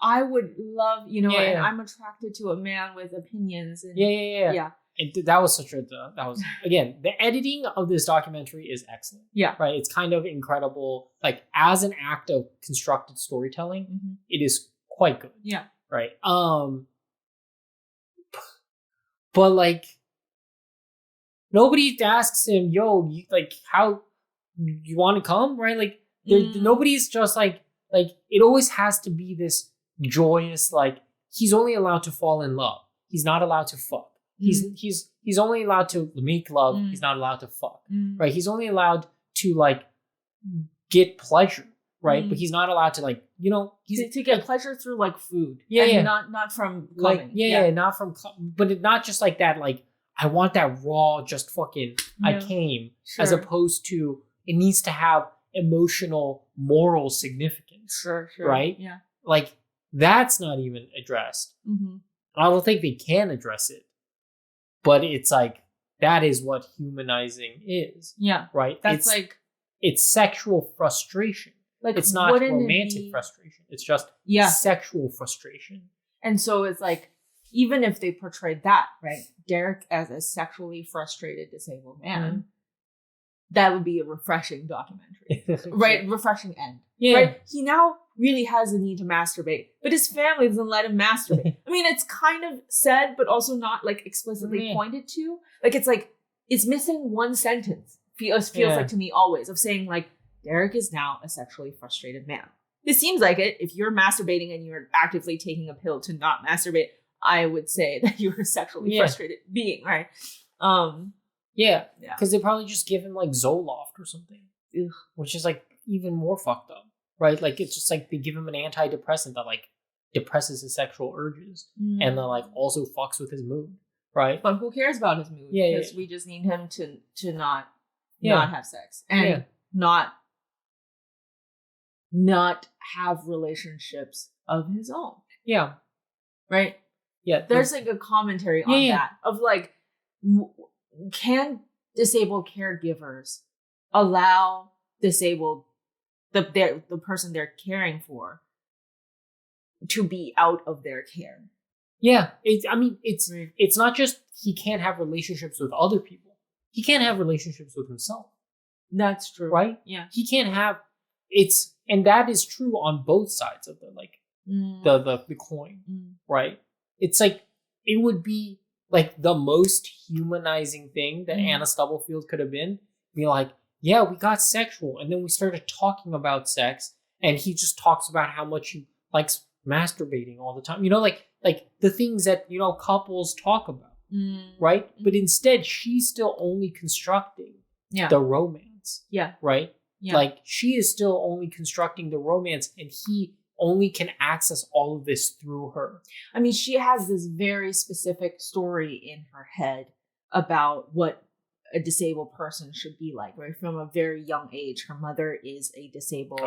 I would love, and I'm attracted to a man with opinions. And, yeah. And that was again, the editing of this documentary is excellent. Yeah. Right. It's kind of incredible. Like, as an act of constructed storytelling, it is quite good. Yeah. Right. But like, nobody asks him, yo, how you want to come? Right. Like, nobody's just like, it always has to be this joyous, like, he's only allowed to fall in love. He's not allowed to fuck. He's only allowed to make love. He's not allowed to fuck. Right. He's only allowed to like get pleasure. Right. But he's not allowed to like, he's to get pleasure through like food. Yeah. Not from coming. Like, not from, but not just like that. Like, I want that raw, just fucking, I came, as opposed to, it needs to have emotional, moral significance. Sure. Right. Yeah. Like, that's not even addressed. I don't think they can address it. But it's like, that is what humanizing is. Yeah. Right? That's it's sexual frustration. Like, it's not romantic frustration. It's just sexual frustration. And so it's like, even if they portrayed that, right? Derek as a sexually frustrated disabled man, that would be a refreshing documentary. Right? Refreshing end. Yeah. Right? He now really has a need to masturbate, but his family doesn't let him masturbate. I mean, it's kind of said, but also not like explicitly pointed to. Like, it's missing one sentence. Feels like to me always, of saying like, Derek is now a sexually frustrated man. It seems like it. If you're masturbating and you're actively taking a pill to not masturbate, I would say that you're a sexually frustrated being, right? Yeah. Because they probably just give him like Zoloft or something. Ugh. Which is like even more fucked up. Right? Like, it's just like they give him an antidepressant that like depresses his sexual urges and then like also fucks with his mood. Right? But who cares about his mood? Because we just need him to not have sex and not have relationships of his own. Yeah. Right? Yeah. There's like a commentary on that of like, can disabled caregivers allow the person they're caring for to be out of their care? Yeah. It's not just he can't have relationships with other people. He can't have relationships with himself. That's true. Right? Yeah. He can't have and that is true on both sides of the like the coin, right? It's like, it would be like the most humanizing thing that Anna Stubblefield could have been. Be like, yeah, we got sexual, and then we started talking about sex, and he just talks about how much he likes masturbating all the time. You know, like the things that, you know, couples talk about, right? But instead, she's still only constructing the romance. Yeah. Right? Yeah. Like, she is still only constructing the romance, and he only can access all of this through her. I mean, she has this very specific story in her head about what a disabled person should be like, right? From a very young age. Her mother is a disabled,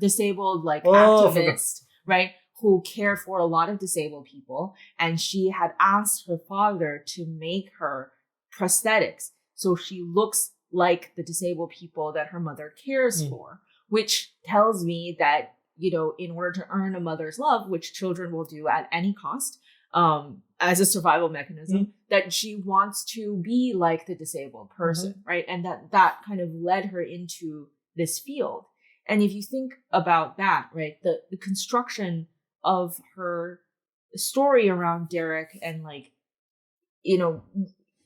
disabled, activist, right? Who cared for a lot of disabled people. And she had asked her father to make her prosthetics, so she looks like the disabled people that her mother cares for. Which tells me that, you know, in order to earn a mother's love, which children will do at any cost, as a survival mechanism, that she wants to be like the disabled person, right? And that kind of led her into this field. And if you think about that, right, the construction of her story around Derek and, like, you know,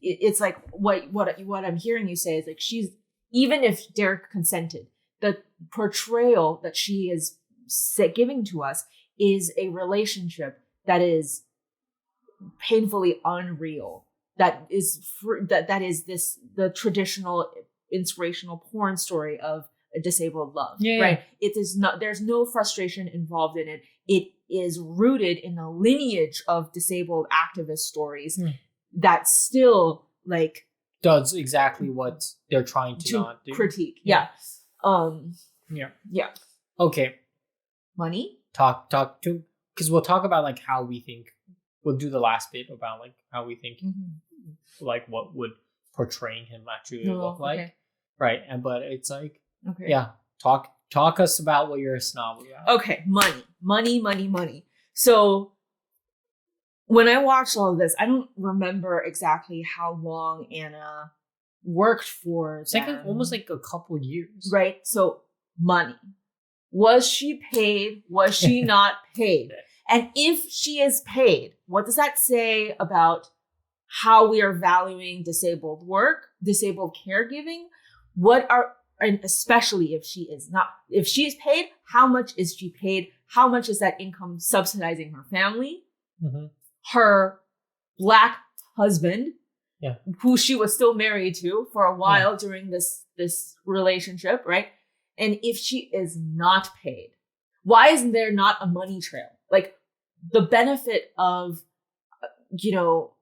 it's like what I'm hearing you say is, like, she's, even if Derek consented, the portrayal that she is giving to us is a relationship that is painfully unreal. That is the traditional inspirational porn story of a disabled love, right? It is not. There's no frustration involved in it. It is rooted in a lineage of disabled activist stories that still, like, does exactly what they're trying to not do. Critique. Okay. Money? Talk to, because we'll talk about, like, how we think, we'll do the last bit about, like, how we think, like, what would portraying him actually look like. Right. But it's like, talk us about what you're a snob about. Okay. Money. So when I watched all of this, I don't remember exactly how long Anna worked for. It's like almost like a couple years. Right. So money. Was she paid? Was she not paid? And if she is paid, what does that say about how we are valuing disabled work, disabled caregiving? And especially if she is not, if she is paid, how much is she paid? How much is that income subsidizing her family? Her Black husband, who she was still married to for a while during this relationship, right? And if she is not paid, why isn't there not a money trail? Like, the benefit of, you know,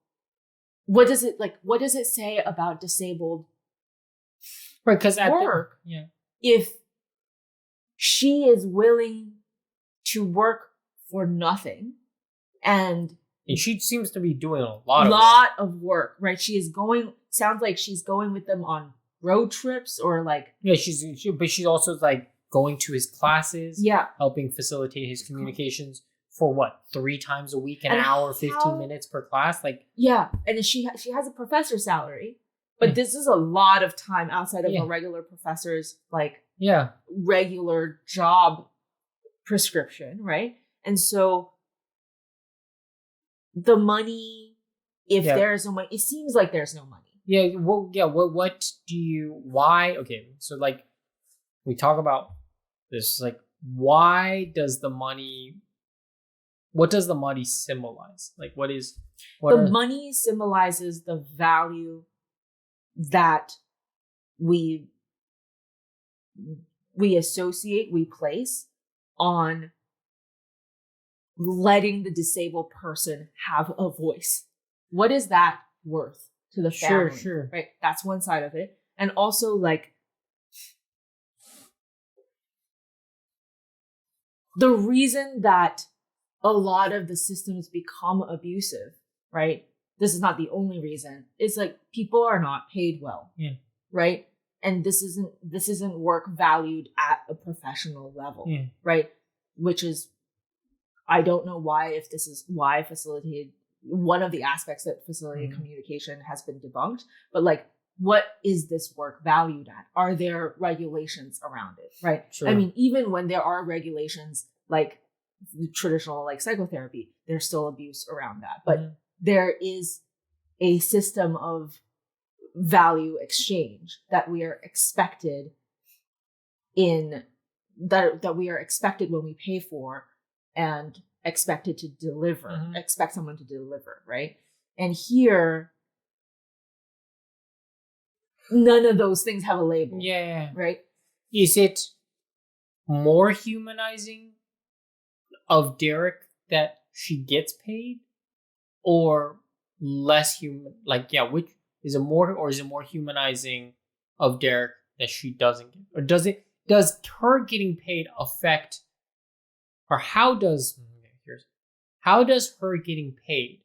what does it say about disabled because at work if she is willing to work for nothing? And she seems to be doing a lot of work, right? Sounds like she's going with them on road trips, or like, but she's also, like, going to his classes, helping facilitate his communications for what, 3 times a week, an hour, 15 minutes per class, like, and she has a professor's salary, but this is a lot of time outside of a regular professor's, like, regular job prescription, right? And so the money, if there's no money, it seems like there's no money. Why? Okay, so, like, we talk about this, like, what does the money symbolize? Like, money symbolizes the value that we associate, we place on letting the disabled person have a voice. What is that worth to the family? Sure. Right? That's one side of it. And also, like, the reason that a lot of the systems become abusive, right? This is not the only reason. It's like, people are not paid well, right? And this isn't work valued at a professional level, right? Which is, I don't know why facilitated, one of the aspects that facilitated communication has been debunked, but, like, what is this work valued at? Are there regulations around it, right? Sure. I mean, even when there are regulations, like, traditional like psychotherapy, there's still abuse around that. But there is a system of value exchange that we are expected that we are expected when we pay for and expected to deliver, expect someone to deliver, right? And here, none of those things have a label. Yeah. Right? Is it more humanizing of Derek that she gets paid, or less human? Like, yeah, which is it more, or is it more humanizing of Derek that she doesn't get? Or does her getting paid affect, or how does her getting paid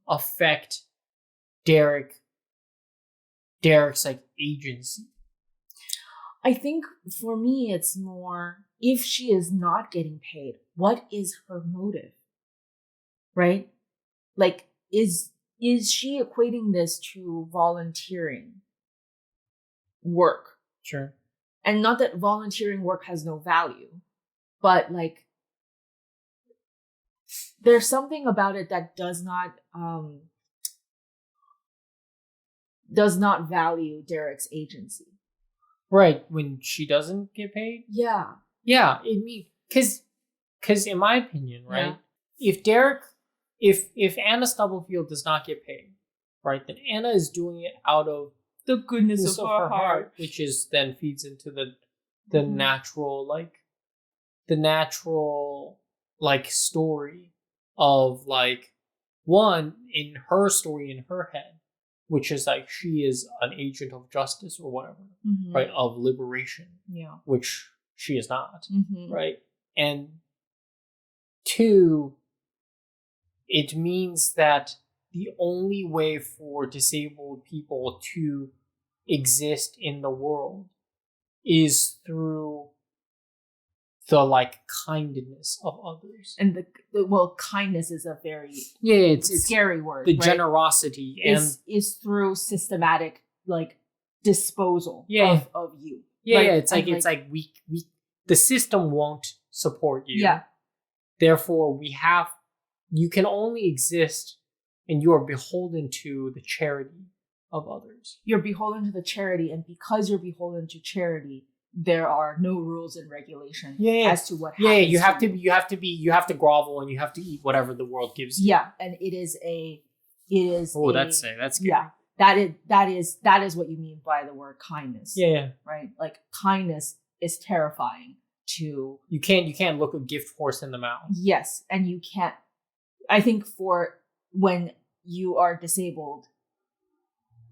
affect Derek's like agency? I think for me, it's more, if she is not getting paid, what is her motive? Right? Like, is she equating this to volunteering work? Sure. And not that volunteering work has no value, but like, there's something about it that does not value Derek's agency. Right, when she doesn't get paid? Yeah. Yeah, because in my opinion, right, if Anna Stubblefield does not get paid, right, then Anna is doing it out of the goodness of her heart, which is then feeds into the natural story of like, one, in her story in her head, which is like she is an agent of justice or whatever, right, of liberation, which she is not, right? And two, it means that the only way for disabled people to exist in the world is through the like kindness of others. And kindness is a very it's scary word. The right? generosity is through systematic like disposal of you. Yeah, right? It's like we the system won't support you. Yeah. Therefore, you can only exist, and you are beholden to the charity of others. You're beholden to the charity, and because you're beholden to charity, there are no rules and regulations as to what happens. Yeah, you have to grovel, and you have to eat whatever the world gives you. Yeah, and it is. That's scary. Yeah, that is what you mean by the word kindness. Yeah. Right? Like, kindness is terrifying to... You can't look a gift horse in the mouth. Yes, and you can't... I think for when you are disabled,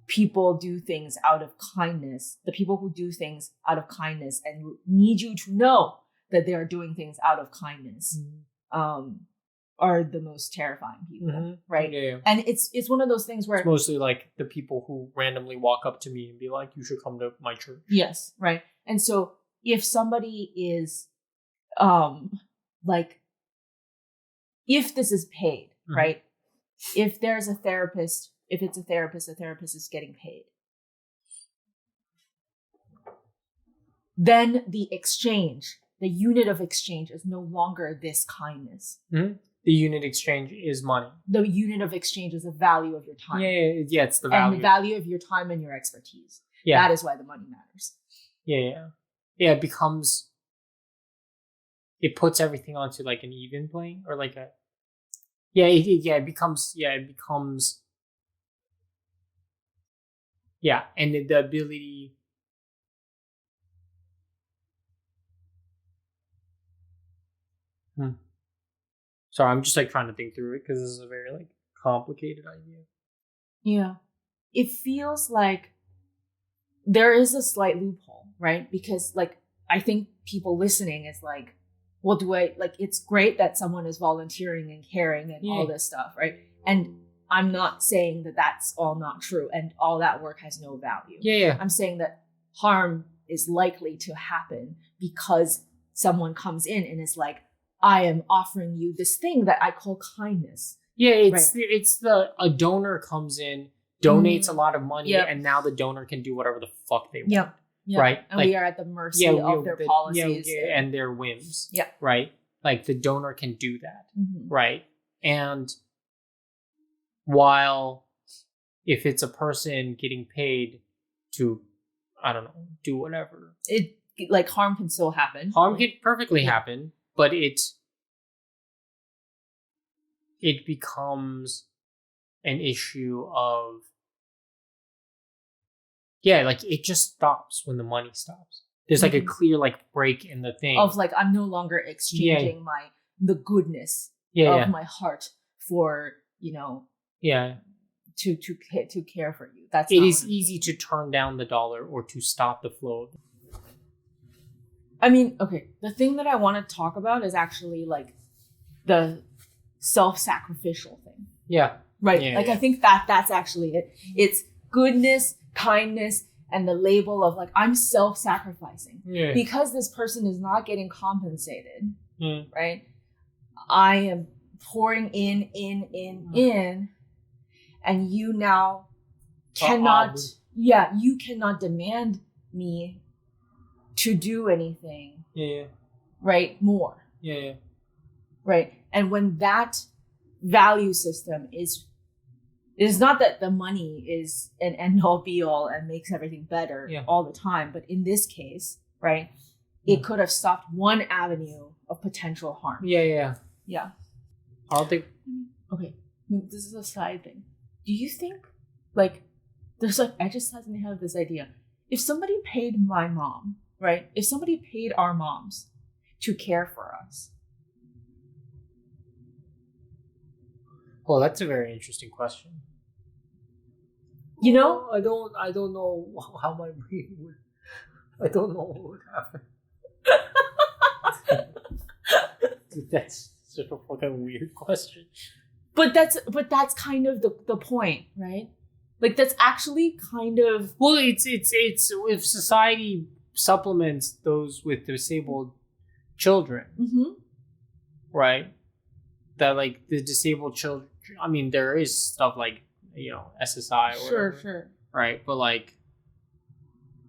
people do things out of kindness. The people who do things out of kindness and need you to know that they are doing things out of kindness are the most terrifying people, right? Yeah. And it's one of those things where... It's mostly like the people who randomly walk up to me and be like, you should come to my church. Yes, right. And so if somebody is like, if this is paid, right? If there's a therapist, if it's a therapist is getting paid. Then the exchange, the unit of exchange is no longer this kindness. The unit exchange is money. The unit of exchange is the value of your time. Yeah, it's the value. And the value of your time and your expertise. Yeah. That is why the money matters. Yeah, it puts everything onto like an even plane, or like it becomes and the ability Sorry, I'm just like trying to think through it because this is a very like complicated idea. Yeah. It feels like there is a slight loophole, right? Because like, I think people listening is like, well, it's great that someone is volunteering and caring and all this stuff, right? And I'm not saying that that's all not true and all that work has no value. Yeah. I'm saying that harm is likely to happen because someone comes in and is like, I am offering you this thing that I call kindness. Yeah, it's a donor comes in, donates a lot of money, and now the donor can do whatever the fuck they want. Yep. Right? And we are at the mercy of their policies. And their whims. Yeah. Right? Like the donor can do that, Mhm. right? And while if it's a person getting paid to, I don't know, do whatever, It like harm can still happen. harm Like, can perfectly Yeah. happen, but it becomes an issue of, yeah, like it just stops when the money stops. There's like a Mhm. clear like break in the thing. of like I'm no longer exchanging the goodness yeah, of my heart for, you know, yeah. to care for you. That's It not is what I'm easy to turn down the dollar or to stop the flow. I mean, okay, the thing that I want to talk about is actually like the self-sacrificial thing. Yeah. Right. Yeah, like yeah. I think that's actually it. It's goodness, kindness, and the label of like I'm self-sacrificing. Yeah. Because this person is not getting compensated, Mm. right? I am pouring in, and you now cannot you cannot demand me to do anything, Yeah. right? More. Yeah. Right. And when that value system is not that the money is an end all be all and makes everything better all the time, but in this case, right, it could have stopped one avenue of potential harm. Yeah. Yeah. I don't think. Okay, this is a side thing. Do you think, like, there's like, I just suddenly have this idea. If somebody paid my mom, right? If somebody paid our moms to care for us, Well, that's a very interesting question. you know, I don't know how my brain would. I don't know what would happen. That's such a fucking weird question. but that's kind of the point, right? Like that's actually kind of Well, it's if society supplements those with disabled children, right? That like the disabled children. I mean, there is stuff like SSI or whatever, sure, right? But like,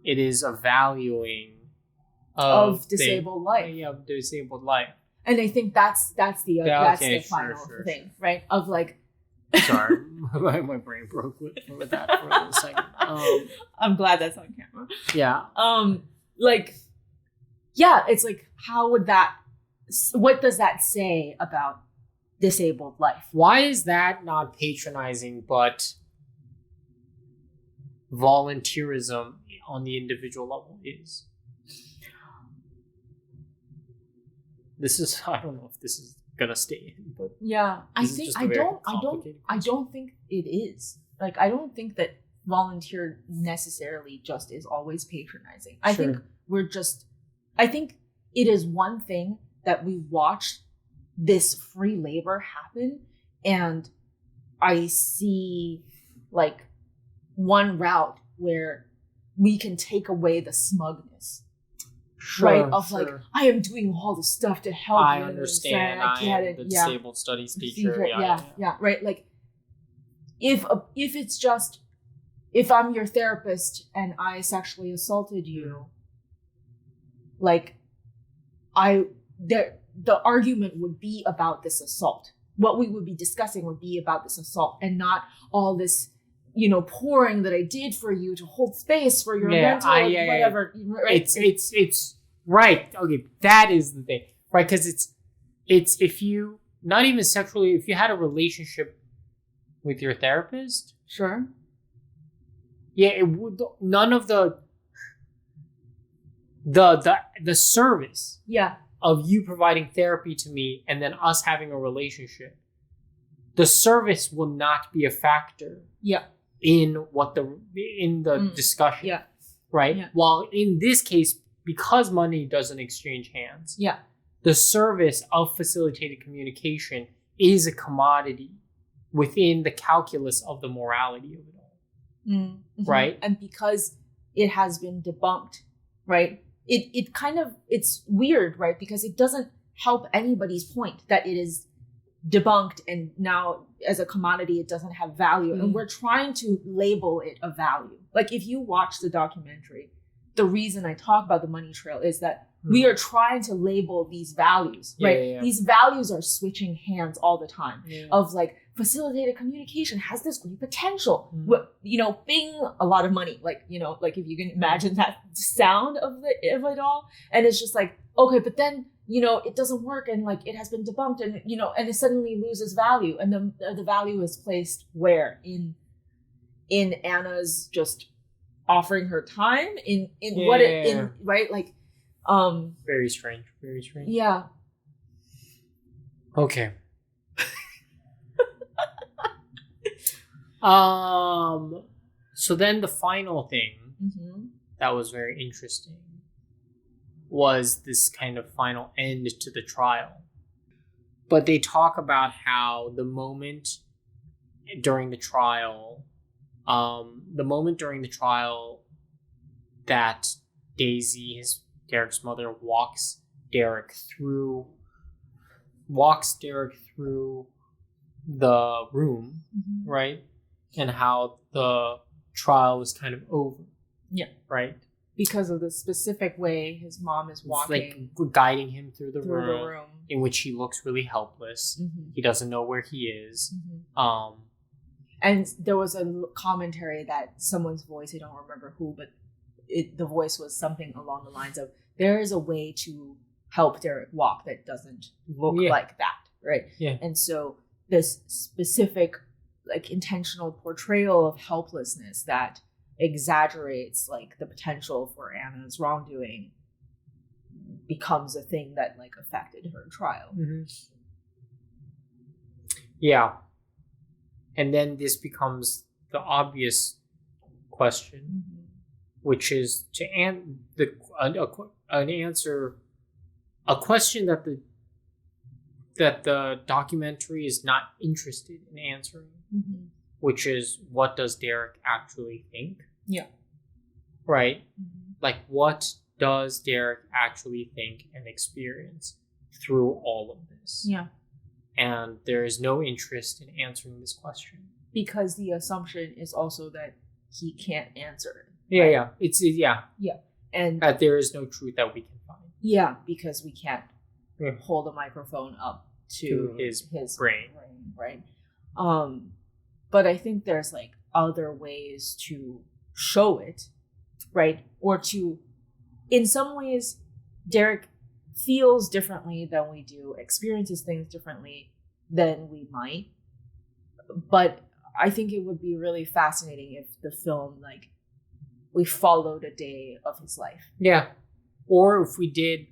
it is a valuing of disabled life. Yeah, of disabled life. And I think that's the final thing, right? Of like, sorry, my brain broke with that for a little second. I'm glad that's on camera. Yeah. Like, yeah, it's like, what does that say about disabled life? Why is that not patronizing, but volunteerism on the individual level is? This is, I don't know if this is gonna stay in, but yeah, I don't think it is. Like, I don't think that volunteer necessarily just is always patronizing. I think it is one thing that we watch this free labor happen, and I see like one route where we can take away the smugness. Right, of like, I am doing all the stuff to help you. I understand. I am the disabled studies teacher. Yeah, right. Like, if it's just, if I'm your therapist and I sexually assaulted you, like, the argument would be about this assault. What we would be discussing would be about this assault, and not all this, pouring that I did for you to hold space for your mental whatever. Right? It's right. Okay, that is the thing, right? Because it's if you not even sexually, if you had a relationship with your therapist, sure. Yeah, it would none of the service. Yeah. Of you providing therapy to me and then us having a relationship, the service will not be a factor. Yeah. In the discussion. Yeah. Right? Yeah. While in this case, because money doesn't exchange hands, yeah, the service of facilitated communication is a commodity within the calculus of the morality of it all. Mm-hmm. Right? And because it has been debunked, right? It kind of, it's weird, right? Because it doesn't help anybody's point that it is debunked and now as a commodity it doesn't have value. And we're trying to label it a value. Like, if you watch the documentary, the reason I talk about the money trail is that we are trying to label these values, right? Yeah. These values are switching hands all the time. Yeah. Of like, facilitated communication has this great potential. Bing, a lot of money. Like, like if you can imagine that sound of it all. And it's just like, okay, but then, it doesn't work, and like it has been debunked, and and it suddenly loses value. And the value is placed where? In Anna's just offering her time, right? Like very strange. Yeah. Okay. So then the final thing that was very interesting was this kind of final end to the trial. But they talk about how the moment during the trial that Daisy, Derek's mother, walks Derek through the room, right? And how the trial was kind of over. Yeah. Right? Because of the specific way his mom is walking. It's like guiding him through the room, in which he looks really helpless. He doesn't know where he is. And there was a commentary that someone's voice, I don't remember who, but the voice was something along the lines of, there is a way to help Derek walk that doesn't look like that, right? Yeah. And so this specific, like, intentional portrayal of helplessness that exaggerates like the potential for Anna's wrongdoing becomes a thing that like affected her trial. Yeah. And then this becomes the obvious question, which is to answer a question that the documentary is not interested in answering, which is, what does Derek actually think? Yeah. Right? Like, what does Derek actually think and experience through all of this? Yeah. And there is no interest in answering this question. Because the assumption is also that he can't answer it. Yeah, right? yeah. Yeah. And that there is no truth that we can find. Yeah, because we can't hold a microphone up to his brain. Right? But I think there's like other ways to show it, right? Or to, in some ways, Derek feels differently than we do, experiences things differently than we might. But I think it would be really fascinating if the film, like, we followed a day of his life. Yeah. Or if we did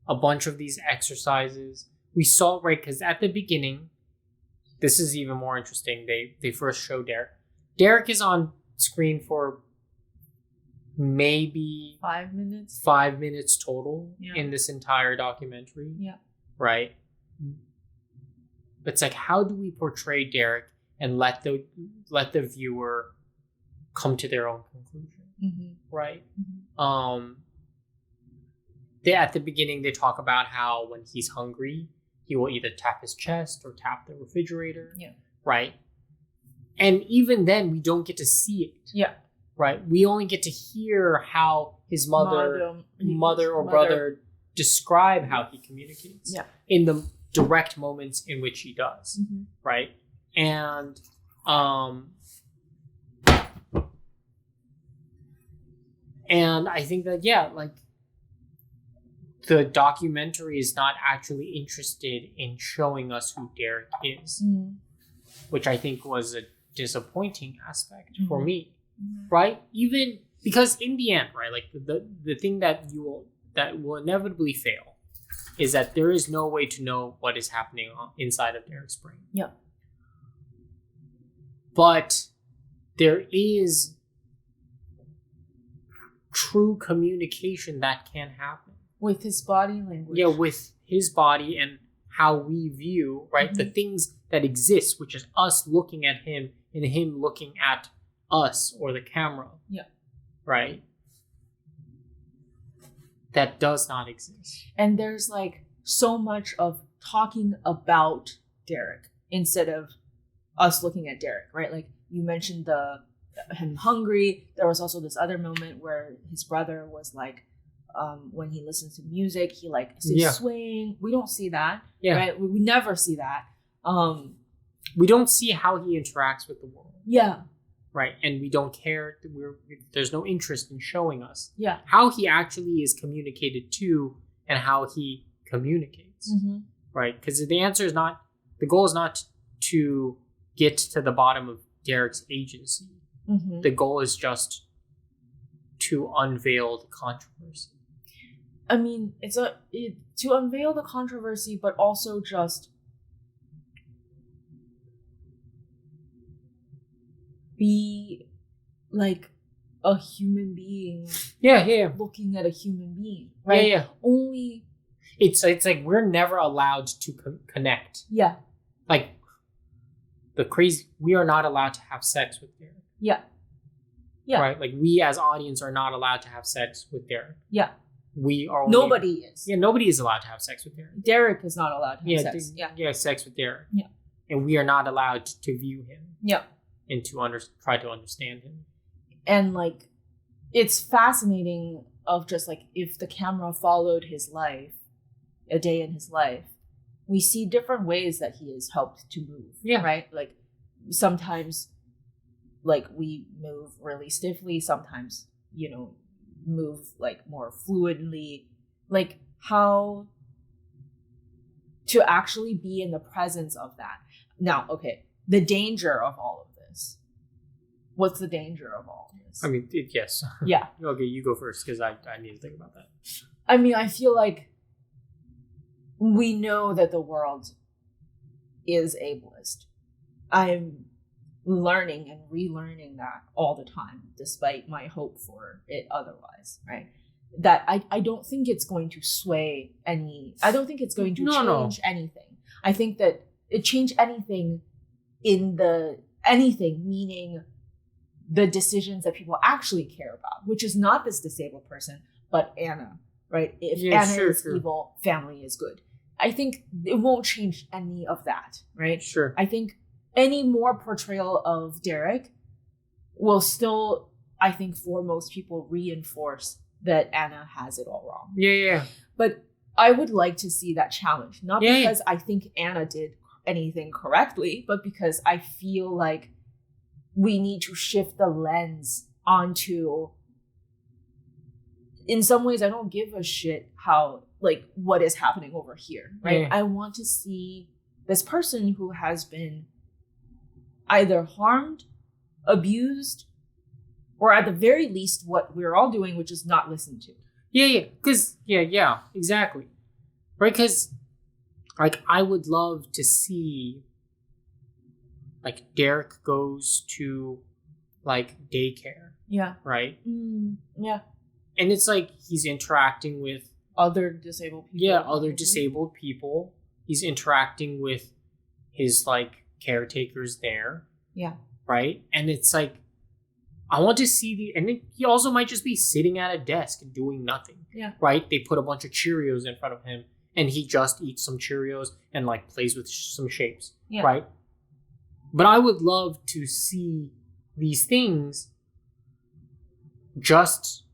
a bunch of these exercises. We saw, right, because at the beginning, this is even more interesting. They first show Derek. Derek is on screen for maybe 5 minutes. 5 minutes total in this entire documentary. Yeah. Right? It's like, how do we portray Derek and let the viewer come to their own conclusion? Right? At the beginning, they talk about how when he's hungry, he will either tap his chest or tap the refrigerator. Yeah. Right? And even then, we don't get to see it. Yeah. Right? We only get to hear how his mother or brother describe how he communicates. Yeah. In the direct moments in which he does. Right? And I think that, like, the documentary is not actually interested in showing us who Derek is, which I think was a disappointing aspect for me, right? Even because in the end, right, like the thing that will inevitably fail is that there is no way to know what is happening inside of Derek's brain. Yeah. But there is true communication that can happen. With his body language. Yeah, with his body and how we view, right, the things that exist, which is us looking at him and him looking at us or the camera. Yeah. Right? That does not exist. And there's like so much of talking about Derek instead of us looking at Derek, right? Like you mentioned the him hungry. There was also this other moment where his brother was like, when he listens to music, he like is swaying. We don't see that, right? We never see that. We don't see how he interacts with the world. Yeah. Right, and we don't care. There's no interest in showing us how he actually is communicated to and how he communicates. Right, because the answer is not, the goal is not to get to the bottom of Derek's agency. The goal is just to unveil the controversy. I mean, to unveil the controversy, but also just be like a human being. Looking at a human being, right? Only it's like we're never allowed to connect. Like we are not allowed to have sex with Derek. Right? Like we as audience are not allowed to have sex with Derek. We are only, nobody is. Nobody is allowed to have sex with Derek. Derek is not allowed to have sex. Sex with Derek. And we are not allowed to view him. And to try to understand him. And like, it's fascinating of just like, if the camera followed his life, a day in his life, we see different ways that he is helped to move. Right? Like sometimes like we move really stiffly, sometimes, move like more fluidly, like how to actually be in the presence of that. Now, okay, the danger of all of this. What's the danger of all of this? I mean, yes. Okay, you go first because I need to think about that. I mean, I feel like we know that the world is ableist. I'm learning and relearning that all the time, despite my hope for it otherwise, right? That I don't think it's going to sway I don't think it's going to change anything. I think that it change anything anything meaning the decisions that people actually care about, which is not this disabled person, but Anna, right? If Anna is evil, family is good. I think it won't change any of that, right? I think any more portrayal of Derek will still, I think for most people, reinforce that Anna has it all wrong. But I would like to see that challenge, not because I think Anna did anything correctly, but because I feel like we need to shift the lens onto, in some ways I don't give a shit how, like, what is happening over here, right? I want to see this person who has been either harmed, abused, or at the very least what we're all doing, which is not listen to. Because exactly, right? Because like I would love to see like Derek goes to like daycare, right? And it's like he's interacting with other disabled people. Disabled people. He's interacting with his like caretakers there, right? And it's like I want to see and he also might just be sitting at a desk and doing nothing, right? They put a bunch of Cheerios in front of him and he just eats some Cheerios and like plays with some shapes, right? But I would love to see these things just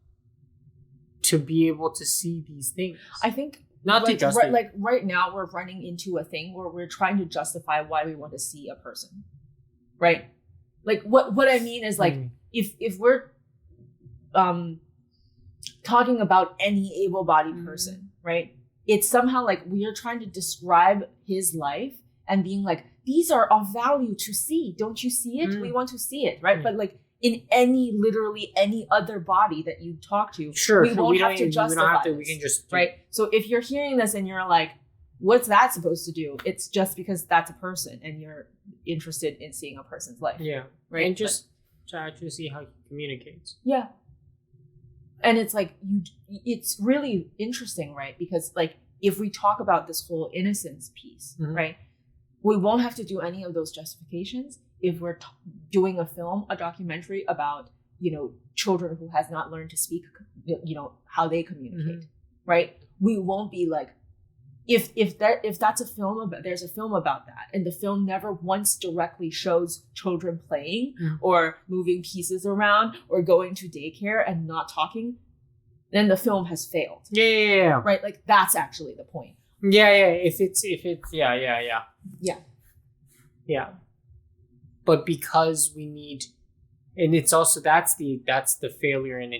to be able to see these things. I think not like, to justify. Like right now we're running into a thing where we're trying to justify why we want to see a person, right? Like what I mean is like if we're talking about any able-bodied person, right? It's somehow like we are trying to describe his life and being like, these are of value to see. Don't you see it? We want to see it, right? But like in literally any other body that you talk to, we won't have to justify this, we can just right? So if you're hearing this and you're like, what's that supposed to do? It's just because that's a person and you're interested in seeing a person's life. Right? And just to actually see how he communicates. And it's like, it's really interesting, right? Because like, if we talk about this whole innocence piece, right? We won't have to do any of those justifications if we're doing a film, a documentary about, children who has not learned to speak, how they communicate, right? We won't be like, if that's a film about, there's a film about that, and the film never once directly shows children playing or moving pieces around or going to daycare and not talking, then the film has failed. Yeah. Right? Like, that's actually the point. Yeah. If it's yeah. But because we need, and it's also that's the failure and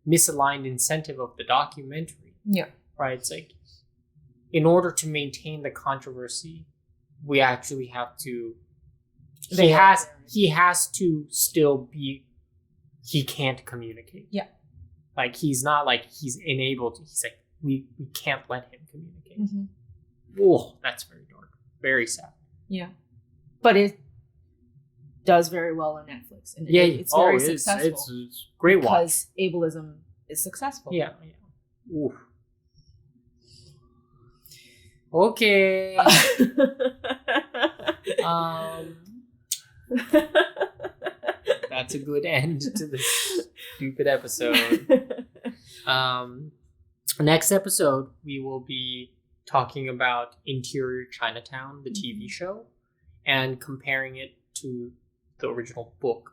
misaligned incentive of the documentary. Yeah. Right. It's like, in order to maintain the controversy, we actually have to. He has to still be. He can't communicate. Yeah. Like, he's not like he's enabled. He's like, we can't let him communicate. Oh, that's very dark. Very sad. Yeah. But it does very well on Netflix. And it's very successful. It's great watch. Because ableism is successful. Yeah. Ooh. Okay. That's a good end to this stupid episode. Next episode, we will be talking about Interior Chinatown, the TV show, and comparing it to the original book.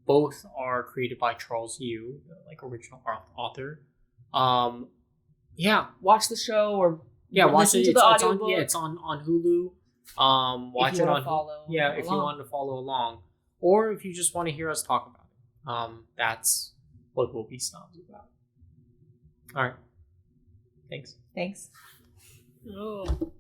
Both are created by Charles Yu, the original author. Watch the show or watch it. To the audiobook. It's on Hulu. Watch it on follow. If you want to follow along, or if you just want to hear us talk about it. That's what we'll be Snobs about. All right. Thanks. Thanks. Oh.